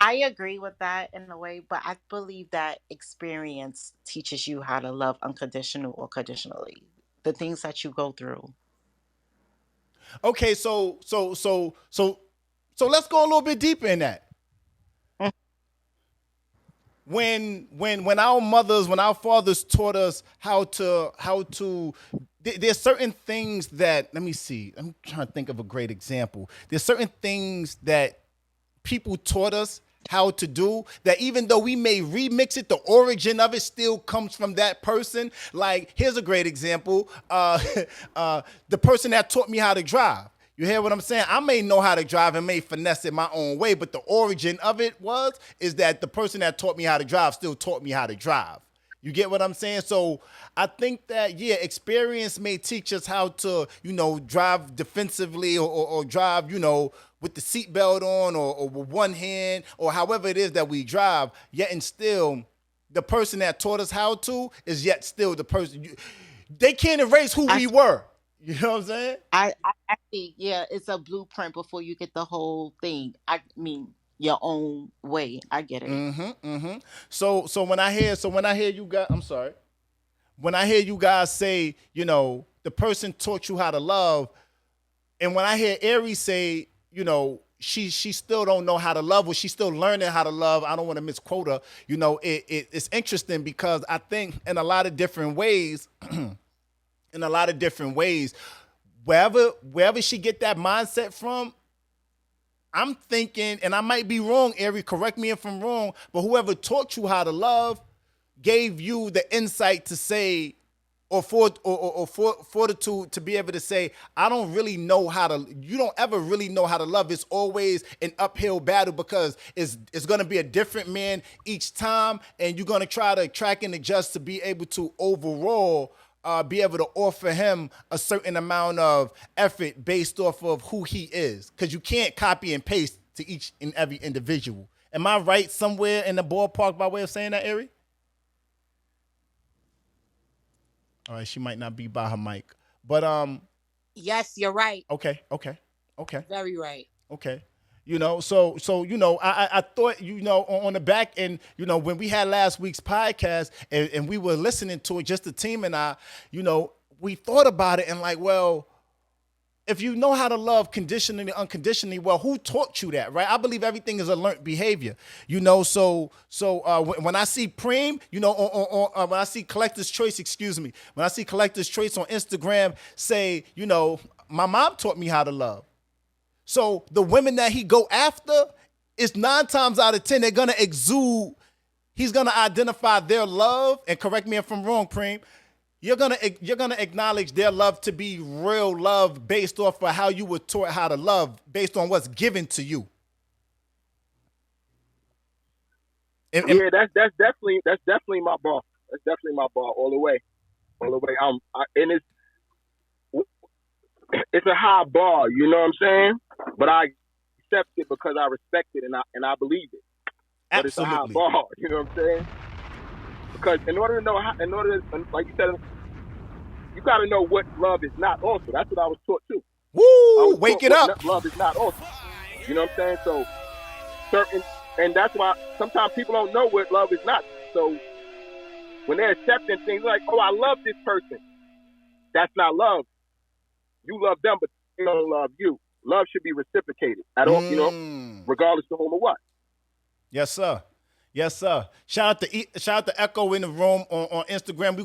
[SPEAKER 2] I agree with that in a way, but I believe that experience teaches you how to love unconditional or conditionally. The things that you go through.
[SPEAKER 4] Okay, so let's go a little bit deeper in that. When our fathers taught us how to there's certain things that, let me see, I'm trying to think of a great example. There's certain things that people taught us how to do that even though we may remix it, the origin of it still comes from that person. Like, here's a great example. The person that taught me how to drive. You hear what I'm saying? I may know how to drive and may finesse it my own way, but the origin of it is that the person that taught me how to drive still taught me how to drive. You get what I'm saying? So I think that, experience may teach us how to, drive defensively or drive, with the seatbelt on or with one hand or however it is that we drive, yet and still the person that taught us how to is yet still the person. They can't erase who we were. You know what I'm saying?
[SPEAKER 7] I think, yeah, it's a blueprint before you get the whole thing. I mean, your own way. I get it.
[SPEAKER 4] So when I hear you guys, I'm sorry. When I hear you guys say, you know, the person taught you how to love, and when I hear Aries say, you know, she still don't know how to love, or she's still learning how to love. I don't want to misquote her. You know, it's interesting because I think in a lot of different ways, wherever she get that mindset from, I'm thinking, and I might be wrong, Aries, correct me if I'm wrong, but whoever taught you how to love gave you the insight to say, or fortitude to be able to say, I don't really know how to, you don't ever really know how to love. It's always an uphill battle because it's going to be a different man each time, and you're going to try to track and adjust to be able to overall be able to offer him a certain amount of effort based off of who he is. Because you can't copy and paste to each and every individual. Am I right somewhere in the ballpark by way of saying that, Ari? All right, she might not be by her mic. But
[SPEAKER 7] yes, you're right.
[SPEAKER 4] Okay.
[SPEAKER 7] Very right.
[SPEAKER 4] Okay. You know, so you know, I thought, you know, on the back end, you know, when we had last week's podcast and we were listening to it, just the team and I, you know, we thought about it and like, well, if you know how to love conditionally, unconditionally, well, who taught you that, right? I believe everything is a learned behavior, you know. So when I see Preem, you know, when I see Collector's Choice, when I see Collector's Choice on Instagram say, you know, my mom taught me how to love. So the women that he go after, is 9 times out of 10 they're gonna exude. He's gonna identify their love, and correct me if I'm wrong, Preem. You're gonna acknowledge their love to be real love based off of how you were taught how to love, based on what's given to you.
[SPEAKER 9] Yeah, that's definitely my bar. That's definitely my bar all the way. And it's a high bar, you know what I'm saying? But I accept it because I respect it and I believe it. But
[SPEAKER 4] Absolutely.
[SPEAKER 9] it's a high bar, you know what I'm saying? Because in order to know like you said, you got to know what love is not also. That's what I was taught too.
[SPEAKER 4] Woo! Wake it up.
[SPEAKER 9] Love is not also. You know what I'm saying? So and that's why sometimes people don't know what love is not. So when they're accepting things like, oh, I love this person, that's not love. You love them, but they don't love you. Love should be reciprocated at all, you know, regardless of whom or what.
[SPEAKER 4] Yes, sir. Shout out to Echo in the room on Instagram.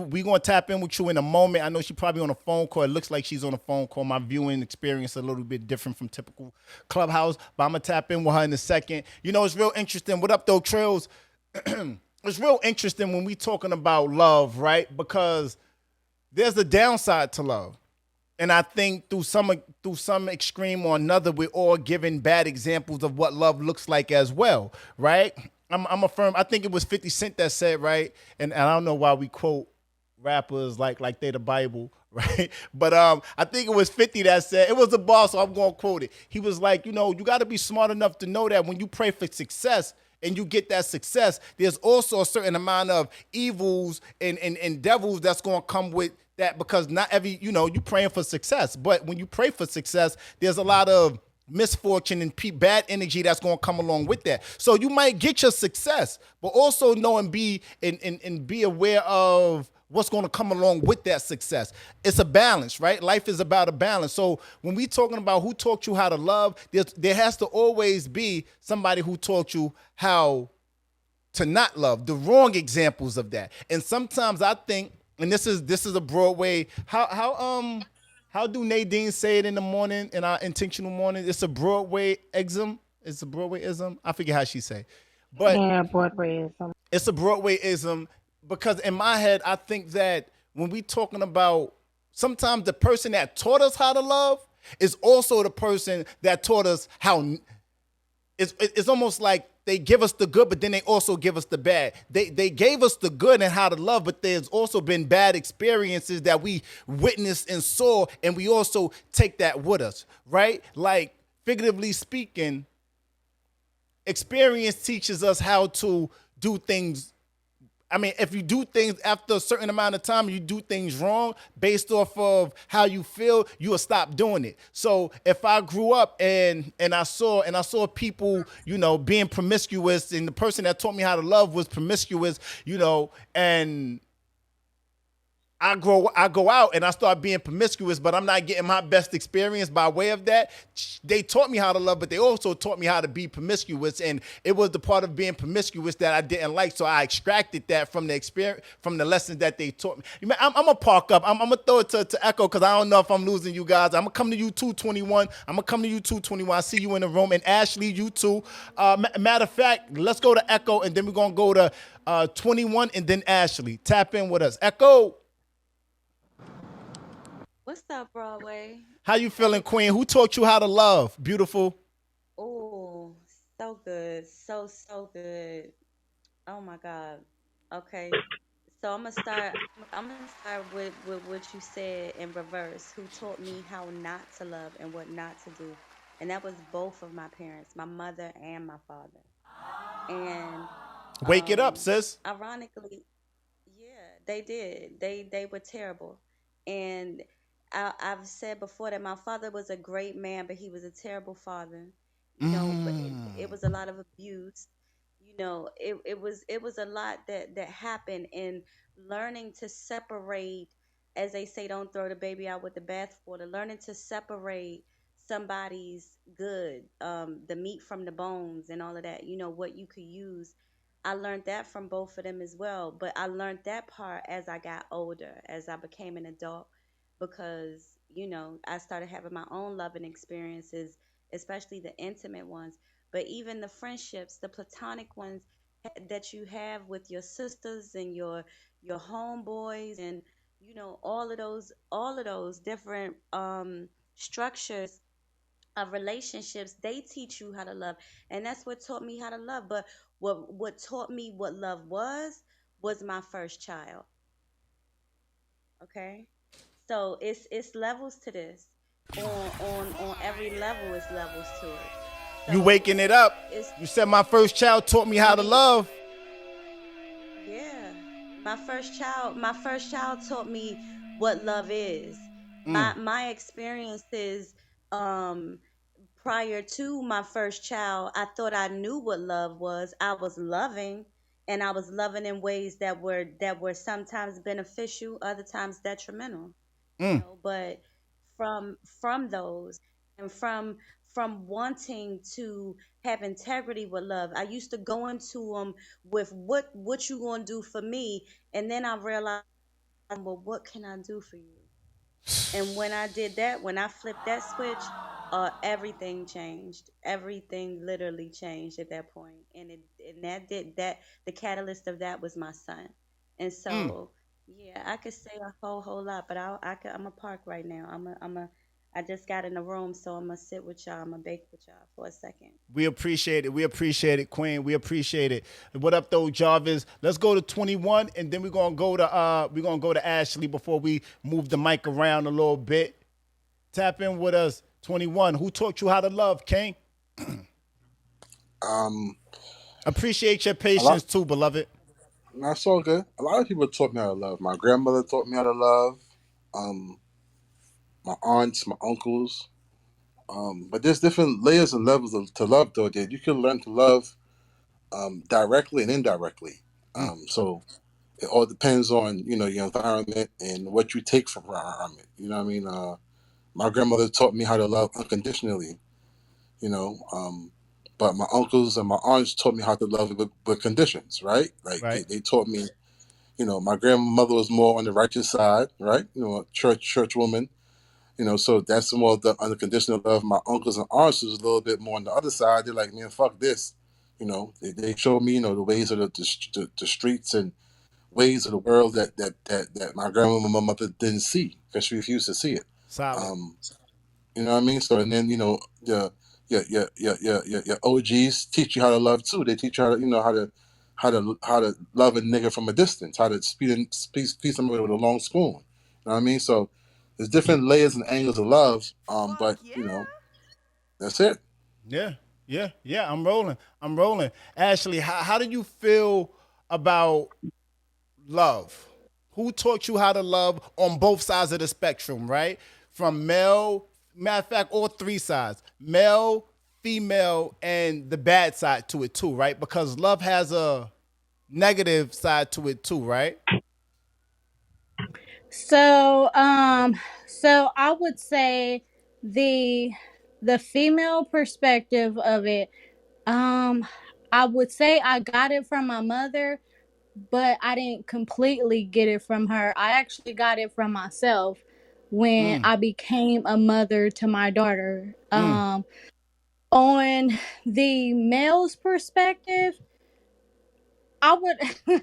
[SPEAKER 4] We're gonna tap in with you in a moment. I know she's probably on a phone call. It looks like she's on a phone call. My viewing experience a little bit different from typical Clubhouse, but I'm gonna tap in with her in a second. You know, it's real interesting. What up though, Trails? It's real interesting when we talking about love, right? Because there's a downside to love. And I think through some extreme or another, we're all giving bad examples of what love looks like as well, right? I'm a firm. I think it was 50 Cent that said, right? And I don't know why we quote rappers like they the Bible, right? But I think it was 50 that said, it was a bar, so I'm going to quote it. He was like, you know, you got to be smart enough to know that when you pray for success and you get that success, there's also a certain amount of evils and devils that's going to come with that, because not every, you know, you praying for success, but when you pray for success, there's a lot of misfortune and bad energy that's going to come along with that. So you might get your success, but also know and be aware of what's going to come along with that success. It's a balance, right? Life is about a balance. So when we talking about who taught you how to love, there has to always be somebody who taught you how to not love, the wrong examples of that. And sometimes I think, and this is a Broadway, how do Nadine say it in the morning, in our intentional morning? It's a Broadway-ism. It's a Broadway-ism. I forget how she say. But
[SPEAKER 11] yeah, Broadway-ism.
[SPEAKER 4] It's a Broadway-ism because in my head, I think that when we talking about, sometimes the person that taught us how to love is also the person that taught us how. It's almost like they give us the good, but then they also give us the bad. They gave us the good and how to love, but there's also been bad experiences that we witnessed and saw, and we also take that with us, right? Like figuratively speaking, experience teaches us how to do things. I mean, if you do things after a certain amount of time, you do things wrong based off of how you feel, you will stop doing it. So if I grew up and I saw people, being promiscuous, and the person that taught me how to love was promiscuous, and I go out and I start being promiscuous, but I'm not getting my best experience by way of that. They taught me how to love, but they also taught me how to be promiscuous, and it was the part of being promiscuous that I didn't like. So I extracted that from the experience, from the lessons that they taught me. I'm gonna park up. I'm gonna throw it to Echo because I don't know if I'm losing you guys. I'm gonna come to you 221. I see you in the room, and Ashley, you too. Matter of fact, let's go to Echo, and then we're gonna go to 21, and then Ashley. Tap in with us, Echo.
[SPEAKER 15] What's up, Broadway?
[SPEAKER 4] How you feeling, Queen? Who taught you how to love? Beautiful.
[SPEAKER 15] Oh, so good. So good. Oh my God. Okay. So I'm gonna start with what you said in reverse. Who taught me how not to love and what not to do. And that was both of my parents, my mother and my father. And
[SPEAKER 4] Wake it up, sis.
[SPEAKER 15] ironically, yeah, they did. They were terrible. And I've said before that my father was a great man, but he was a terrible father. But it was a lot of abuse. It was a lot that happened in learning to separate, as they say, don't throw the baby out with the bathwater. Learning to separate somebody's good, the meat from the bones, and all of that. What you could use. I learned that from both of them as well. But I learned that part as I got older, as I became an adult, because I started having my own loving experiences, especially the intimate ones, but even the friendships, the platonic ones that you have with your sisters and your homeboys, and all of those different structures of relationships, they teach you how to love. And that's what taught me how to love. But what taught me what love was my first child. Okay. So it's levels to this. On every level, it's levels to it.
[SPEAKER 4] You
[SPEAKER 15] So
[SPEAKER 4] waking it up.
[SPEAKER 15] it's
[SPEAKER 4] You said my first child taught me how to
[SPEAKER 15] me.
[SPEAKER 4] love.
[SPEAKER 15] Yeah. My first child taught me what love is.
[SPEAKER 4] Mm,
[SPEAKER 15] My experiences, um prior to my first child, I thought I knew what love was. I was loving, and I was loving in ways that were sometimes beneficial, other times detrimental.
[SPEAKER 4] mm.
[SPEAKER 15] But from those, and from wanting to have integrity with love, I used to go into them with what you gonna do for me, and then I realized, well, what can I do for you? And when I did that, when I flipped that switch, everything changed. Everything literally changed at that point. And that did that. The catalyst of that was my son. And
[SPEAKER 4] Mm.
[SPEAKER 15] so, yeah, I could say a whole lot, but I'm a park right now. I just got in the room, so I'm gonna sit with y'all. I'm gonna bake with y'all for a second.
[SPEAKER 4] We appreciate it. We appreciate it, Queen. We appreciate it. What up, though, Jarvis? Let's go to 21, and then we're gonna go to Ashley before we move the mic around a little bit. Tap in with us, 21. Who taught you how to love, King?
[SPEAKER 16] Um,
[SPEAKER 4] Appreciate your
[SPEAKER 16] a lot.
[SPEAKER 4] patience too, beloved.
[SPEAKER 16] That's all good. A lot of people taught me how to love. My grandmother taught me how to love. Um, my aunts, my uncles. But there's different layers and levels to love, though. That you can learn to love directly and indirectly.
[SPEAKER 4] Mm.
[SPEAKER 16] So it all depends on your environment and what you take from your environment. You know what I mean? My grandmother taught me how to love unconditionally. You know, but my uncles and my aunts taught me how to love with conditions. Right? Like
[SPEAKER 4] Right.
[SPEAKER 16] they taught me. My grandmother was more on the righteous side, right? A church woman. So that's more of the unconditional love. My uncles and aunts was a little bit more on the other side. They're like, man, fuck this. They showed me, the ways of the streets and ways of the world that my grandmother didn't see because she refused to see it.
[SPEAKER 4] Solid.
[SPEAKER 16] Um, you know what I mean? So and then your OGs teach you how to love too. They teach you how to how to love a nigga from a distance, how to feed somebody with a long spoon. You know what I mean? So there's different layers and angles of love. But That's it.
[SPEAKER 4] Yeah. I'm rolling. Ashley, how do you feel about love? Who taught you how to love on both sides of the spectrum, right? From male, matter of fact, all three sides, male, female, and the bad side to it too, right? Because love has a negative side to it too, right?
[SPEAKER 17] So I would say the the female perspective of it, um, I would say I got it from my mother, but I didn't completely get it from her. I actually got it from myself when
[SPEAKER 4] Mm,
[SPEAKER 17] I became a mother to my daughter.
[SPEAKER 4] mm.
[SPEAKER 17] On the male's perspective, I would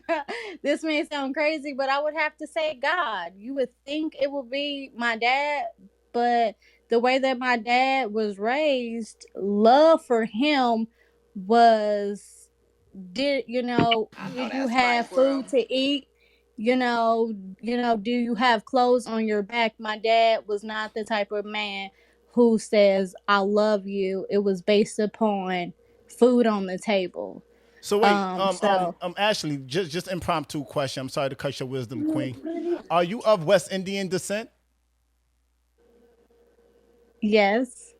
[SPEAKER 17] this may sound crazy, but I would have to say God. You would think it would be my dad, but the way that my dad was raised, love for him was, did
[SPEAKER 11] I know
[SPEAKER 17] did you
[SPEAKER 11] that's right,
[SPEAKER 17] have
[SPEAKER 11] bro.
[SPEAKER 17] food to eat? Do you have clothes on your back? My dad was not the type of man who says I love you. It was based upon food on the table.
[SPEAKER 4] So wait,
[SPEAKER 17] So
[SPEAKER 4] Ashley, just impromptu question. I'm sorry to cut your wisdom, queen. Are you of West Indian descent?
[SPEAKER 17] yes.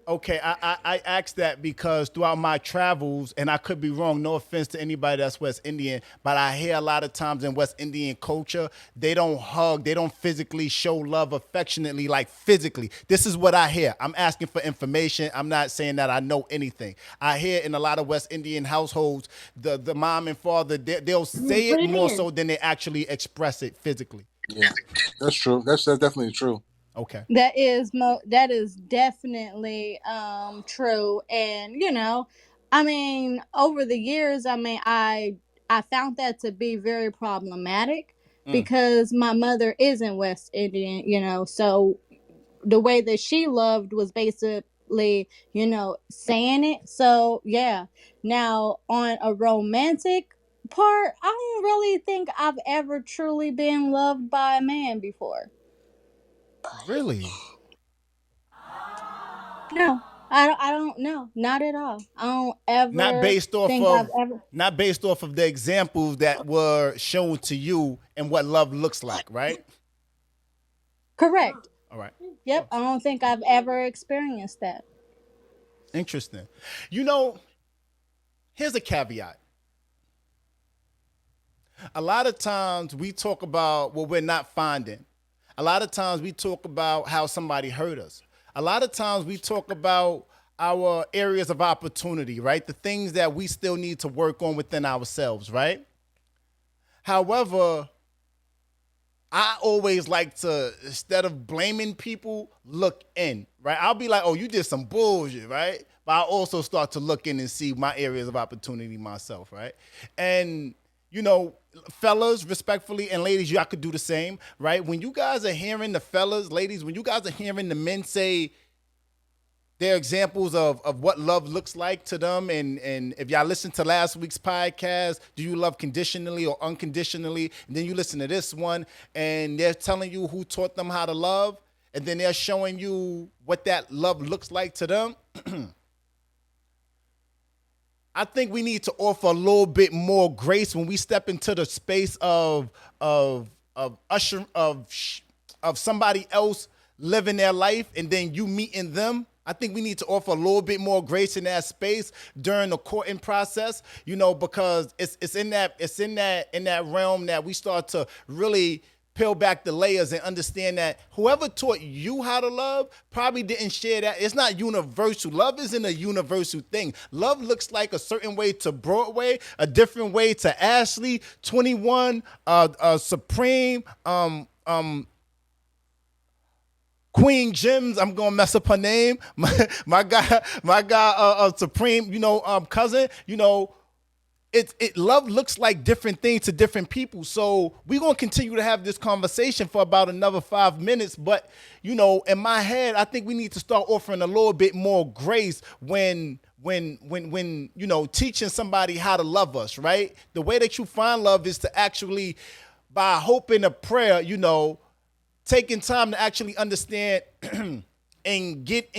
[SPEAKER 4] Okay, I asked that because throughout my travels, and I could be wrong, no offense to anybody that's West Indian, but I hear a lot of times in West Indian culture, they don't hug, they don't physically show love affectionately, like physically. This is what I hear. I'm asking for information. I'm not saying that I know anything. I hear in a lot of West Indian households, the mom and father, they'll say
[SPEAKER 17] Put
[SPEAKER 4] it
[SPEAKER 17] it
[SPEAKER 4] more
[SPEAKER 17] in.
[SPEAKER 4] so than they actually express it physically.
[SPEAKER 16] Yeah, that's true. That's definitely true.
[SPEAKER 4] Okay.
[SPEAKER 17] That is definitely true. And I mean, over the years, I mean, I found that to be very problematic
[SPEAKER 4] Mm.
[SPEAKER 17] because my mother isn't West Indian, so the way that she loved was basically, saying it. So yeah. Now on a romantic part, I don't really think I've ever truly been loved by a man before.
[SPEAKER 4] Really?
[SPEAKER 17] No, I don't know. Not at all. I don't
[SPEAKER 4] not
[SPEAKER 17] ever
[SPEAKER 4] based off
[SPEAKER 17] think I've
[SPEAKER 4] of
[SPEAKER 17] ever.
[SPEAKER 4] not based off of the examples that were shown to you and what love looks like, right?
[SPEAKER 17] Correct.
[SPEAKER 4] All right.
[SPEAKER 17] Yep. I don't think I've ever experienced that.
[SPEAKER 4] Interesting. Here's a caveat. A lot of times we talk about what we're not finding. A lot of times we talk about how somebody hurt us. A lot of times we talk about our areas of opportunity, right? The things that we still need to work on within ourselves, right? However, I always like to, instead of blaming people, look in, right? I'll be like, oh, you did some bullshit, right? But I also start to look in and see my areas of opportunity myself, right? And, fellas, respectfully, and ladies, y'all could do the same, right? When you guys are hearing the fellas, ladies, when you guys are hearing the men say their examples of what love looks like to them, and if y'all listen to last week's podcast, do you love conditionally or unconditionally? And then you listen to this one, and they're telling you who taught them how to love, and then they're showing you what that love looks like to them. I think we need to offer a little bit more grace when we step into the space of somebody else living their life and then you meeting them. I think we need to offer a little bit more grace in that space during the courting process, because it's in that realm that we start to really peel back the layers and understand that whoever taught you how to love probably didn't share that. It's not universal. Love isn't a universal thing. Love looks like a certain way to Broadway, a different way to Ashley, 21, Supreme, Queen Jims. I'm gonna mess up her name. My guy, Supreme, cousin, It love looks like different things to different people. So we're gonna continue to have this conversation for about another 5 minutes. But in my head, I think we need to start offering a little bit more grace when teaching somebody how to love us, right? The way that you find love is to actually, by hope and a prayer, taking time to actually understand and get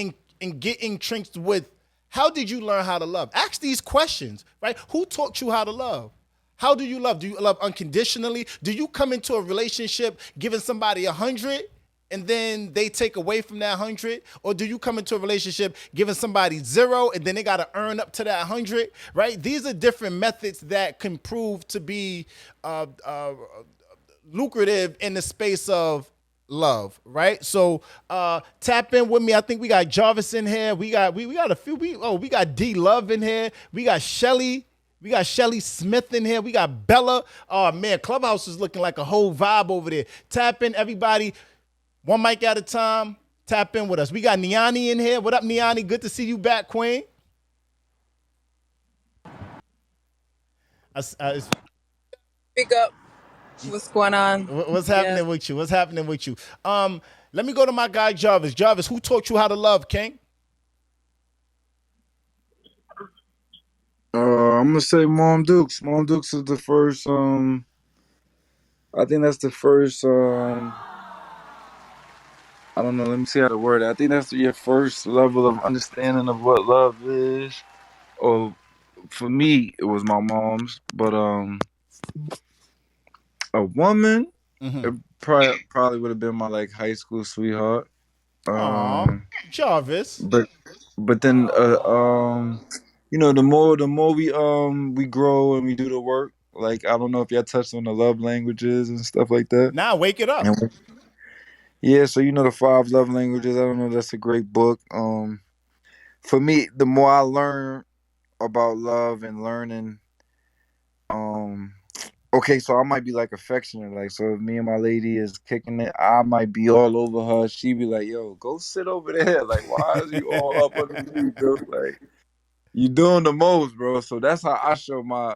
[SPEAKER 4] and get entrenched with how did you learn how to love? Ask these questions, right? Who taught you how to love? How do you love? Do you love unconditionally? Do you come into a relationship giving somebody 100 and then they take away from that 100? Or do you come into a relationship giving somebody 0 and then they got to earn up to that 100, right? These are different methods that can prove to be lucrative in the space of love, right? So tap in with me. I think we got Jarvis in here. We got a few. We got D Love in here. We got Shelly. We got Shelly Smith in here. We got Bella. Oh man, Clubhouse is looking like a whole vibe over there. Tap in, everybody. One mic at a time. Tap in with us. We got Niani in here. What up, Niani? Good to see you back, Queen.
[SPEAKER 18] Pick up. What's going on?
[SPEAKER 4] What's happening with you? What's happening with you? Let me go to my guy Jarvis. Jarvis, who taught you how to love, King?
[SPEAKER 19] I'm gonna say Mom Dukes. Mom Dukes is the first. I think that's the first. I don't know. Let me see how to word it. I think that's your first level of understanding of what love is. Or for me, it was my mom's. But a woman, it probably would have been my like high school sweetheart.
[SPEAKER 4] Jarvis.
[SPEAKER 19] But then you know, the more we grow and we do the work. Like I don't know if y'all touched on the love languages and stuff like that.
[SPEAKER 4] Nah, wake it up.
[SPEAKER 19] Yeah, so you know the 5 love languages. I don't know. That's a great book. For me, the more I learn about love and learning, okay, so I might be like affectionate. Like, so if me and my lady is kicking it, I might be all over her. She be like, "Yo, go sit over there." Like, why is you all up under me, bro? Like, you doing the most, bro. So that's how I show my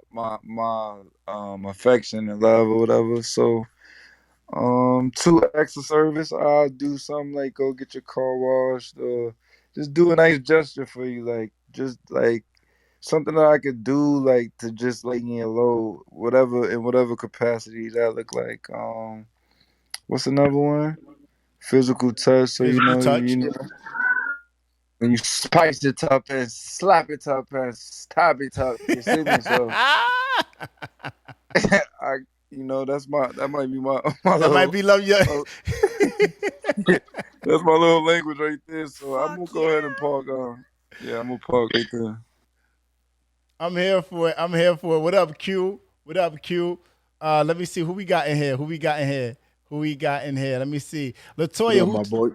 [SPEAKER 19] affection and love or whatever. So 2 acts of service, I'll do something like go get your car washed or just do a nice gesture for you, like just like something that I could do like to just lighten your load, whatever in whatever capacity that look like. What's another one? Physical touch. So
[SPEAKER 4] Physical touch.
[SPEAKER 19] you know when you spice it up and slap it up and stab it up, you see me? So that might be my
[SPEAKER 4] that
[SPEAKER 19] little,
[SPEAKER 4] might be love. Yeah.
[SPEAKER 19] That's my little language right there. So I'm gonna go ahead and park. I'm gonna park right there.
[SPEAKER 4] I'm here for it. What up, Q? What up, Q? Let me see who we got in here. Let me see. Latoya,
[SPEAKER 20] my boy.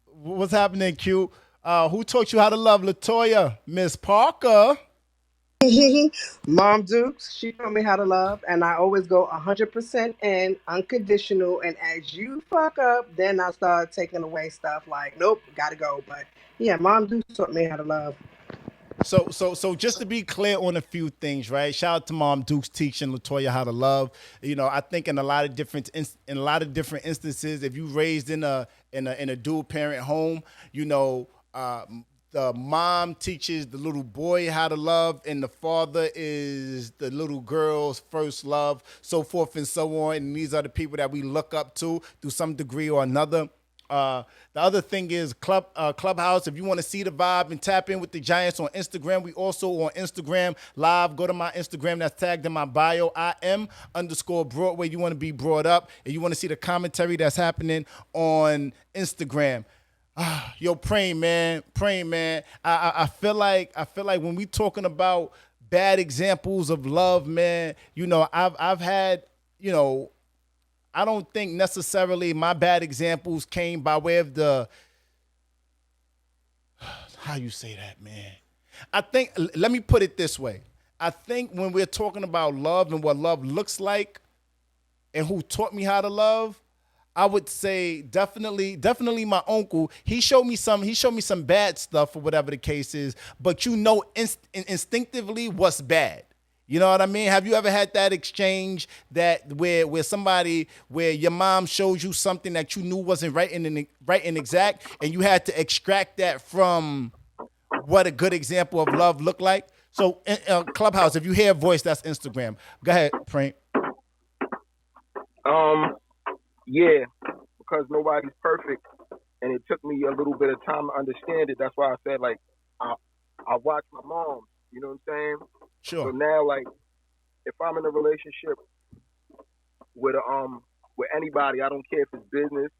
[SPEAKER 4] What's happening, Q? Who taught you how to love, Latoya? Miss Parker.
[SPEAKER 12] Mom Dukes, she taught me how to love, and I always go 100% in, unconditional. And as you fuck up, then I start taking away stuff like, nope, gotta go. But yeah, Mom Dukes taught me how to love.
[SPEAKER 4] So just to be clear on a few things, right? Shout out to Mom Dukes teaching Latoya how to love. You know, I think in a lot of different instances, if you raised in a dual parent home, you know, the mom teaches the little boy how to love, and the father is the little girl's first love, so forth and so on. And these are the people that we look up to some degree or another. The other thing is Clubhouse. If you want to see the vibe and tap in with the Giants on Instagram, we also on Instagram Live. Go to my Instagram that's tagged in my bio, IM_Broadway. You want to be brought up, and you want to see the commentary that's happening on Instagram. Yo, praying, man. I feel like when we talking about bad examples of love, man, you know, I've had, you know, I don't think necessarily my bad examples came by way of the, how you say that, man? I think, let me put it this way. I think when we're talking about love and what love looks like and who taught me how to love, I would say definitely my uncle. He showed me some bad stuff or whatever the case is, but you know instinctively what's bad. You know what I mean? Have you ever had that exchange that where your mom shows you something that you knew wasn't right and exact, and you had to extract that from what a good example of love looked like? So Clubhouse, if you hear a voice, that's Instagram. Go ahead, Frank.
[SPEAKER 9] Yeah, because nobody's perfect. and it took me a little bit of time to understand it. That's why I said like I watch my mom. You know what I'm saying?
[SPEAKER 4] Sure.
[SPEAKER 9] So now, like, if I'm in a relationship with anybody, I don't care if it's business,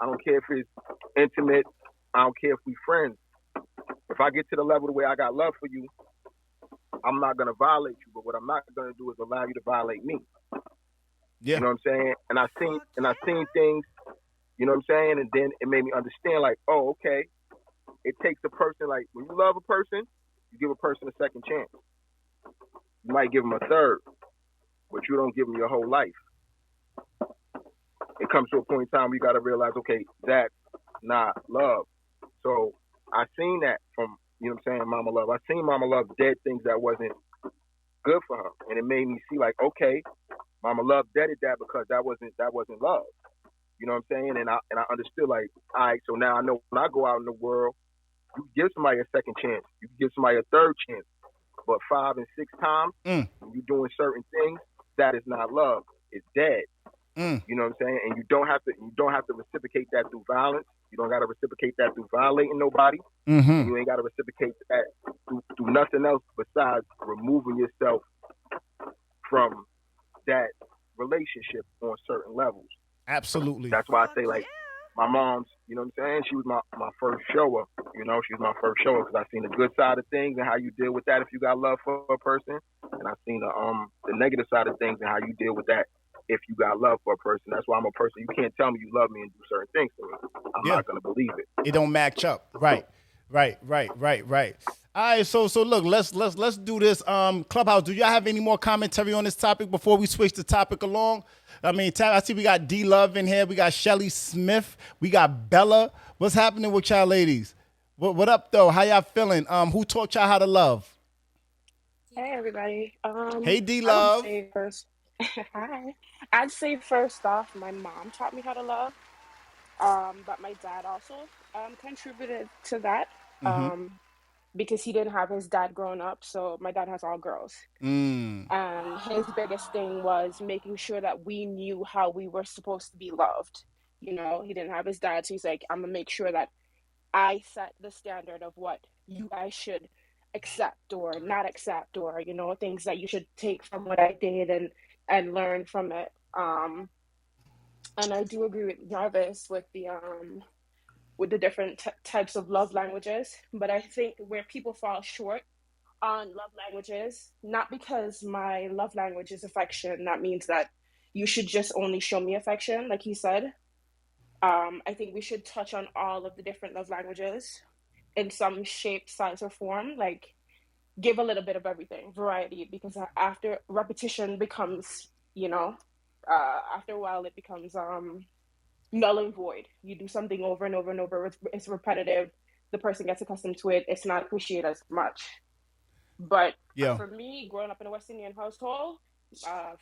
[SPEAKER 9] I don't care if it's intimate, I don't care if we friends. If I get to the level where I got love for you, I'm not gonna violate you. But what I'm not gonna do is allow you to violate me.
[SPEAKER 4] Yeah.
[SPEAKER 9] You know what I'm saying? And I seen things. You know what I'm saying? And then it made me understand, like, oh, okay. It takes a person, like, when you love a person, you give a person a second chance. You might give them a third, but you don't give them your whole life. It comes to a point in time where you got to realize, okay, that's not love. So I seen that from, you know what I'm saying, Mama Love. I seen Mama Love dead things that wasn't good for her. And it made me see, like, okay, Mama Love deaded that because that wasn't love. You know what I'm saying? And I understood, like, all right, so now I know when I go out in the world, you can give somebody a second chance. You can give somebody a third chance. But 5 and 6 times, when you're doing certain things, that is not love. It's dead. You know what I'm saying? And you don't have to reciprocate that through violence. You don't got to reciprocate that through violating nobody.
[SPEAKER 4] Mm-hmm.
[SPEAKER 9] You ain't got to reciprocate that through nothing else besides removing yourself from that relationship on certain levels.
[SPEAKER 4] Absolutely.
[SPEAKER 9] That's why I say, like, my mom's, you know what I'm saying? She was my first shower. You know, she was my first shower because I seen the good side of things and how you deal with that if you got love for a person, and I seen the negative side of things and how you deal with that if you got love for a person. That's why I'm a person. You can't tell me you love me and do certain things to me. I'm not gonna believe it.
[SPEAKER 4] It don't match up. Right. All right, so look, let's do this. Clubhouse, do y'all have any more commentary on this topic before we switch the topic along? I mean, I see we got D Love in here, we got Shelly Smith, we got Bella. What's happening with y'all ladies? What up though? How y'all feeling? Who taught y'all how to love?
[SPEAKER 20] Hey everybody.
[SPEAKER 4] Hey D Love.
[SPEAKER 20] Hi. I'd say first off, my mom taught me how to love. But my dad also contributed to that. Because he didn't have his dad growing up, so my dad has all girls. And his biggest thing was making sure that we knew how we were supposed to be loved. You know, he didn't have his dad, so he's like, I'm gonna make sure that I set the standard of what you guys should accept or not accept, or, you know, things that you should take from what I did and learn from it. And I do agree with Jarvis with the different types of love languages. But I think where people fall short on love languages, not because my love language is affection, that means that you should just only show me affection, like he said. I think we should touch on all of the different love languages in some shape, size, or form. Like, give a little bit of everything, variety, because after repetition becomes, you know, after a while it becomes null and void. You do something over and over and over, it's repetitive, the person gets accustomed to it, it's not appreciated as much. But for me, growing up in a West Indian household,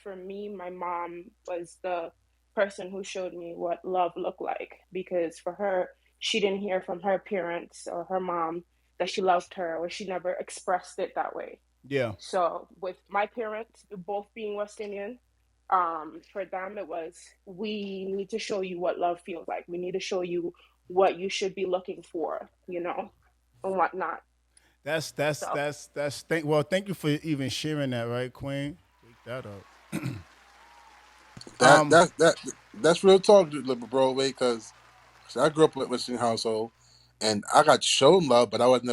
[SPEAKER 20] for me, my mom was the person who showed me what love looked like, because for her, she didn't hear from her parents or her mom that she loved her, or she never expressed it that way. So with my parents both being West Indian, for them it was, we need to show you what love feels like, we need to show you what you should be looking for, you know, and whatnot.
[SPEAKER 4] Thank you for even sharing that, right, Queen? Wake
[SPEAKER 16] that up. That's real talk, bro. Because I grew up in a Western household, and I got shown love, but I was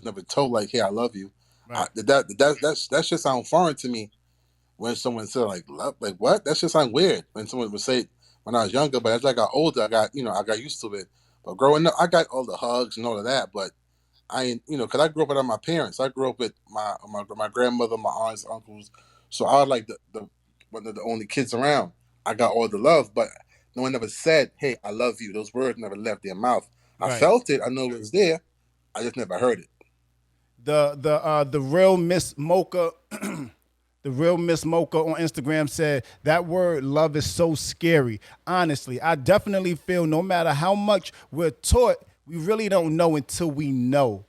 [SPEAKER 16] never told, like, "Hey, I love you."
[SPEAKER 4] Right.
[SPEAKER 16] That shit sound foreign to me when someone said, like, love, like, what? That shit sound weird when someone would say it when I was younger. But as I got older, I got used to it. But growing up, I got all the hugs and all of that, but I ain't, because I grew up without my parents. I grew up with my grandmother, my aunts, uncles. So I was like the one of the only kids around. I got all the love, but no one ever said, "Hey, I love you." Those words never left their mouth. I felt it. I know it was there. I just never heard it.
[SPEAKER 4] The real Miss Mocha, the real Miss Mocha on Instagram said that word love is so scary. Honestly, I definitely feel no matter how much we're taught, we really don't know until we know.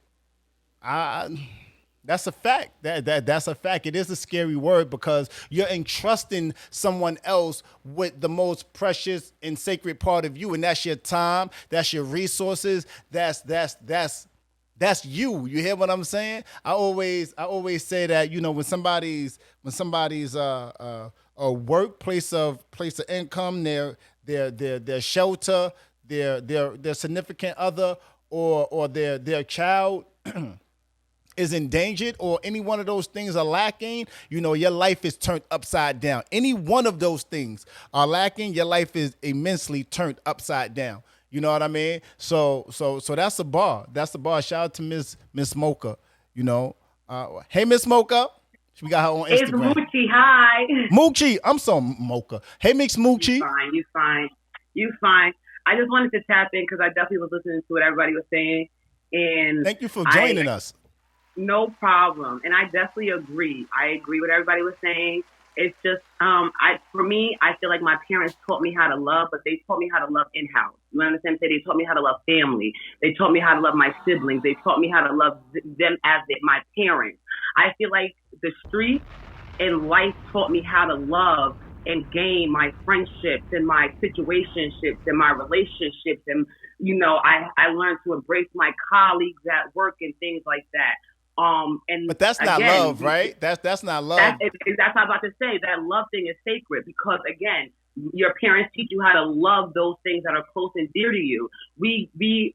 [SPEAKER 4] That's a fact. That's a fact. It is a scary word because you're entrusting someone else with the most precious and sacred part of you, and that's your time, that's your resources, that's you. You hear what I'm saying? I always say that, you know, when somebody's a workplace of income, their shelter, their significant other, or their child is endangered, or any one of those things are lacking, you know, your life is turned upside down. Any one of those things are lacking, your life is immensely turned upside down. You know what I mean? So that's the bar. That's the bar. Shout out to Miss Mocha. You know, hey Miss Mocha. We got her on Instagram.
[SPEAKER 21] It's Moochie. Hi.
[SPEAKER 4] Moochie. I'm so Mocha. Hey, Mix Moochie.
[SPEAKER 21] You fine. I just wanted to tap in because I definitely was listening to what everybody was saying, and
[SPEAKER 4] thank you for joining us.
[SPEAKER 21] No problem. And I definitely agree. I agree with everybody was saying. It's just, for me, I feel like my parents taught me how to love, but they taught me how to love in-house. You understand? They taught me how to love family. They taught me how to love my siblings. They taught me how to love them as my parents. I feel like the streets and life taught me how to love and gain my friendships and my situationships and my relationships. And, you know, I learned to embrace my colleagues at work and things like that.
[SPEAKER 4] But that's not love, right? That's not love.
[SPEAKER 21] That's what I was about to say. That love thing is sacred because, again, your parents teach you how to love those things that are close and dear to you.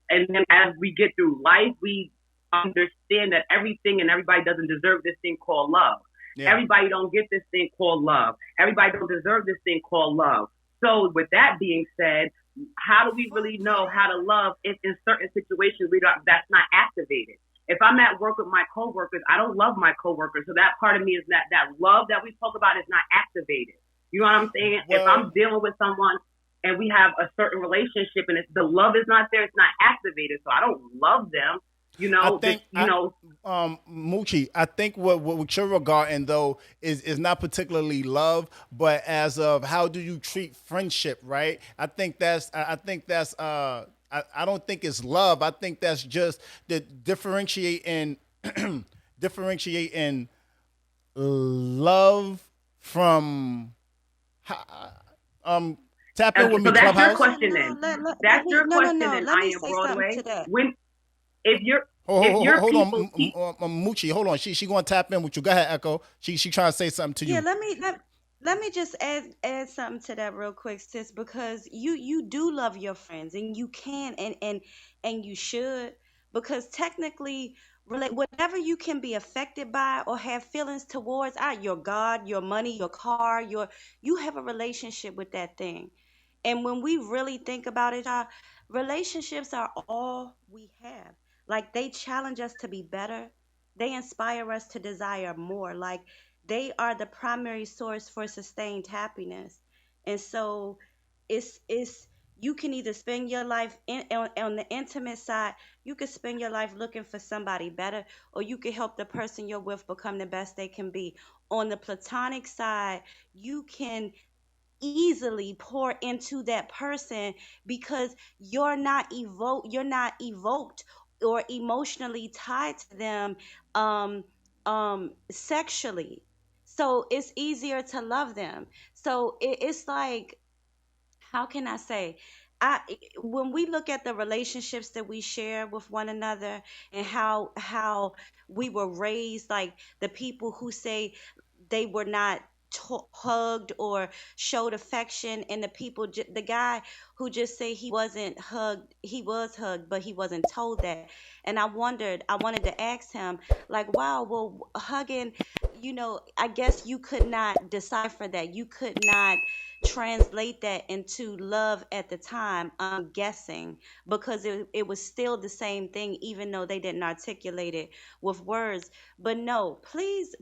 [SPEAKER 21] And then as we get through life, we understand that everything and everybody doesn't deserve this thing called love. Yeah. Everybody don't get this thing called love. Everybody don't deserve this thing called love. So with that being said, how do we really know how to love if in certain situations that's not activated? If I'm at work with my coworkers, I don't love my coworkers. So that part of me is that love that we talk about is not activated. You know what I'm saying? Well, if I'm dealing with someone and we have a certain relationship and the love is not there, it's not activated. So I don't love them. You know,
[SPEAKER 4] Moochie, I think what you're regarding though is not particularly love, but as of how do you treat friendship, right? I don't think it's love. I think that's just the differentiating love from tap in with me,
[SPEAKER 21] so that's
[SPEAKER 4] Clubhouse.
[SPEAKER 21] Your question then. That's your question then. I am Broadway. If you're
[SPEAKER 4] hold on, Moochie, hold on. She going to tap in with you. Go ahead, Echo. She trying to say something to you.
[SPEAKER 15] Yeah, let me just add something to that real quick, sis, because you do love your friends and you can and you should, because technically whatever you can be affected by or have feelings towards, your God, your money, your car, you have a relationship with that thing. And when we really think about it, our relationships are all we have. Like, they challenge us to be better. They inspire us to desire more. Like, they are the primary source for sustained happiness. And so it's you can either spend your life on the intimate side, you could spend your life looking for somebody better, or you could help the person you're with become the best they can be. On the platonic side, you can easily pour into that person because you're not evoked or emotionally tied to them sexually. So it's easier to love them. So it's like, how can I say? When we look at the relationships that we share with one another and how we were raised, like the people who say they were not hugged or showed affection, and the guy who just say he wasn't hugged, he was hugged, but he wasn't told that. And I wanted to ask him, like, wow, well, hugging, I guess you could not decipher that. You could not translate that into love at the time, I'm guessing, because it was still the same thing, even though they didn't articulate it with words. But no, please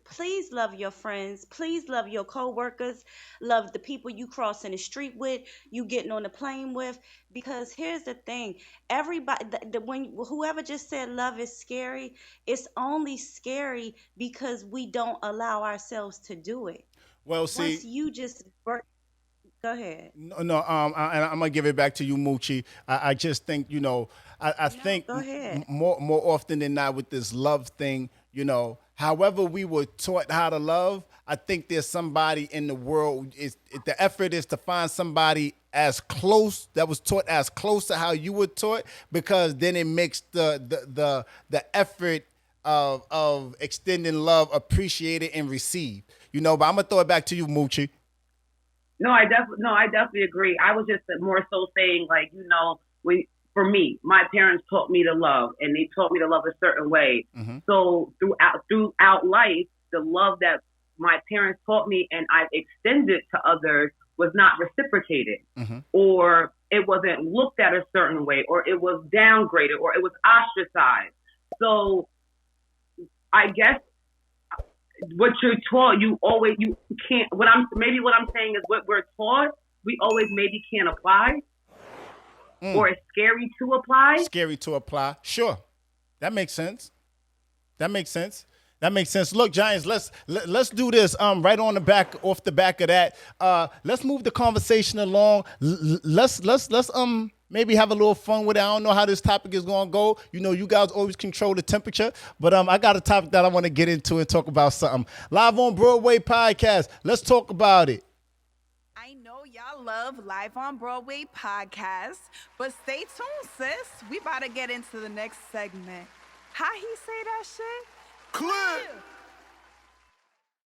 [SPEAKER 15] love your friends. Please love your coworkers. Love the people you cross in the street with, you getting on the plane with. Because here's the thing, everybody, when whoever just said love is scary, it's only scary because we don't allow ourselves to do it.
[SPEAKER 4] Well, see,
[SPEAKER 15] once you just go ahead.
[SPEAKER 4] No, and I'm gonna give it back to you, Moochie. I just think, I think
[SPEAKER 15] go ahead.
[SPEAKER 4] more often than not with this love thing, You know, however we were taught how to love, I think there's somebody in the world. The effort is to find somebody as close, that was taught as close to how you were taught, because then it makes the effort of extending love appreciated and received. You know, but I'm gonna throw it back to you, Moochie.
[SPEAKER 21] No, I definitely agree. I was just more so saying, like, you know, for me, my parents taught me to love, and they taught me to love a certain way. Mm-hmm. So throughout life, the love that my parents taught me and I've extended to others was not reciprocated, mm-hmm. or it wasn't looked at a certain way, or it was downgraded, or it was ostracized. So I guess what you're taught, you can't. What I'm saying is, what we're taught, we always maybe can't apply. Or it's scary to apply.
[SPEAKER 4] Scary to apply. Sure. That makes sense. Look, Giants, let's do this. Right off the back of that. Let's move the conversation along. Let's maybe have a little fun with it. I don't know how this topic is gonna go. You know, you guys always control the temperature, but I got a topic that I want to get into and talk about something. Live on Broadway podcast. Let's talk about it.
[SPEAKER 5] I know y'all love Live on Broadway podcast, but stay tuned, sis. We about to get into the next segment. How he say that shit?
[SPEAKER 22] Clear.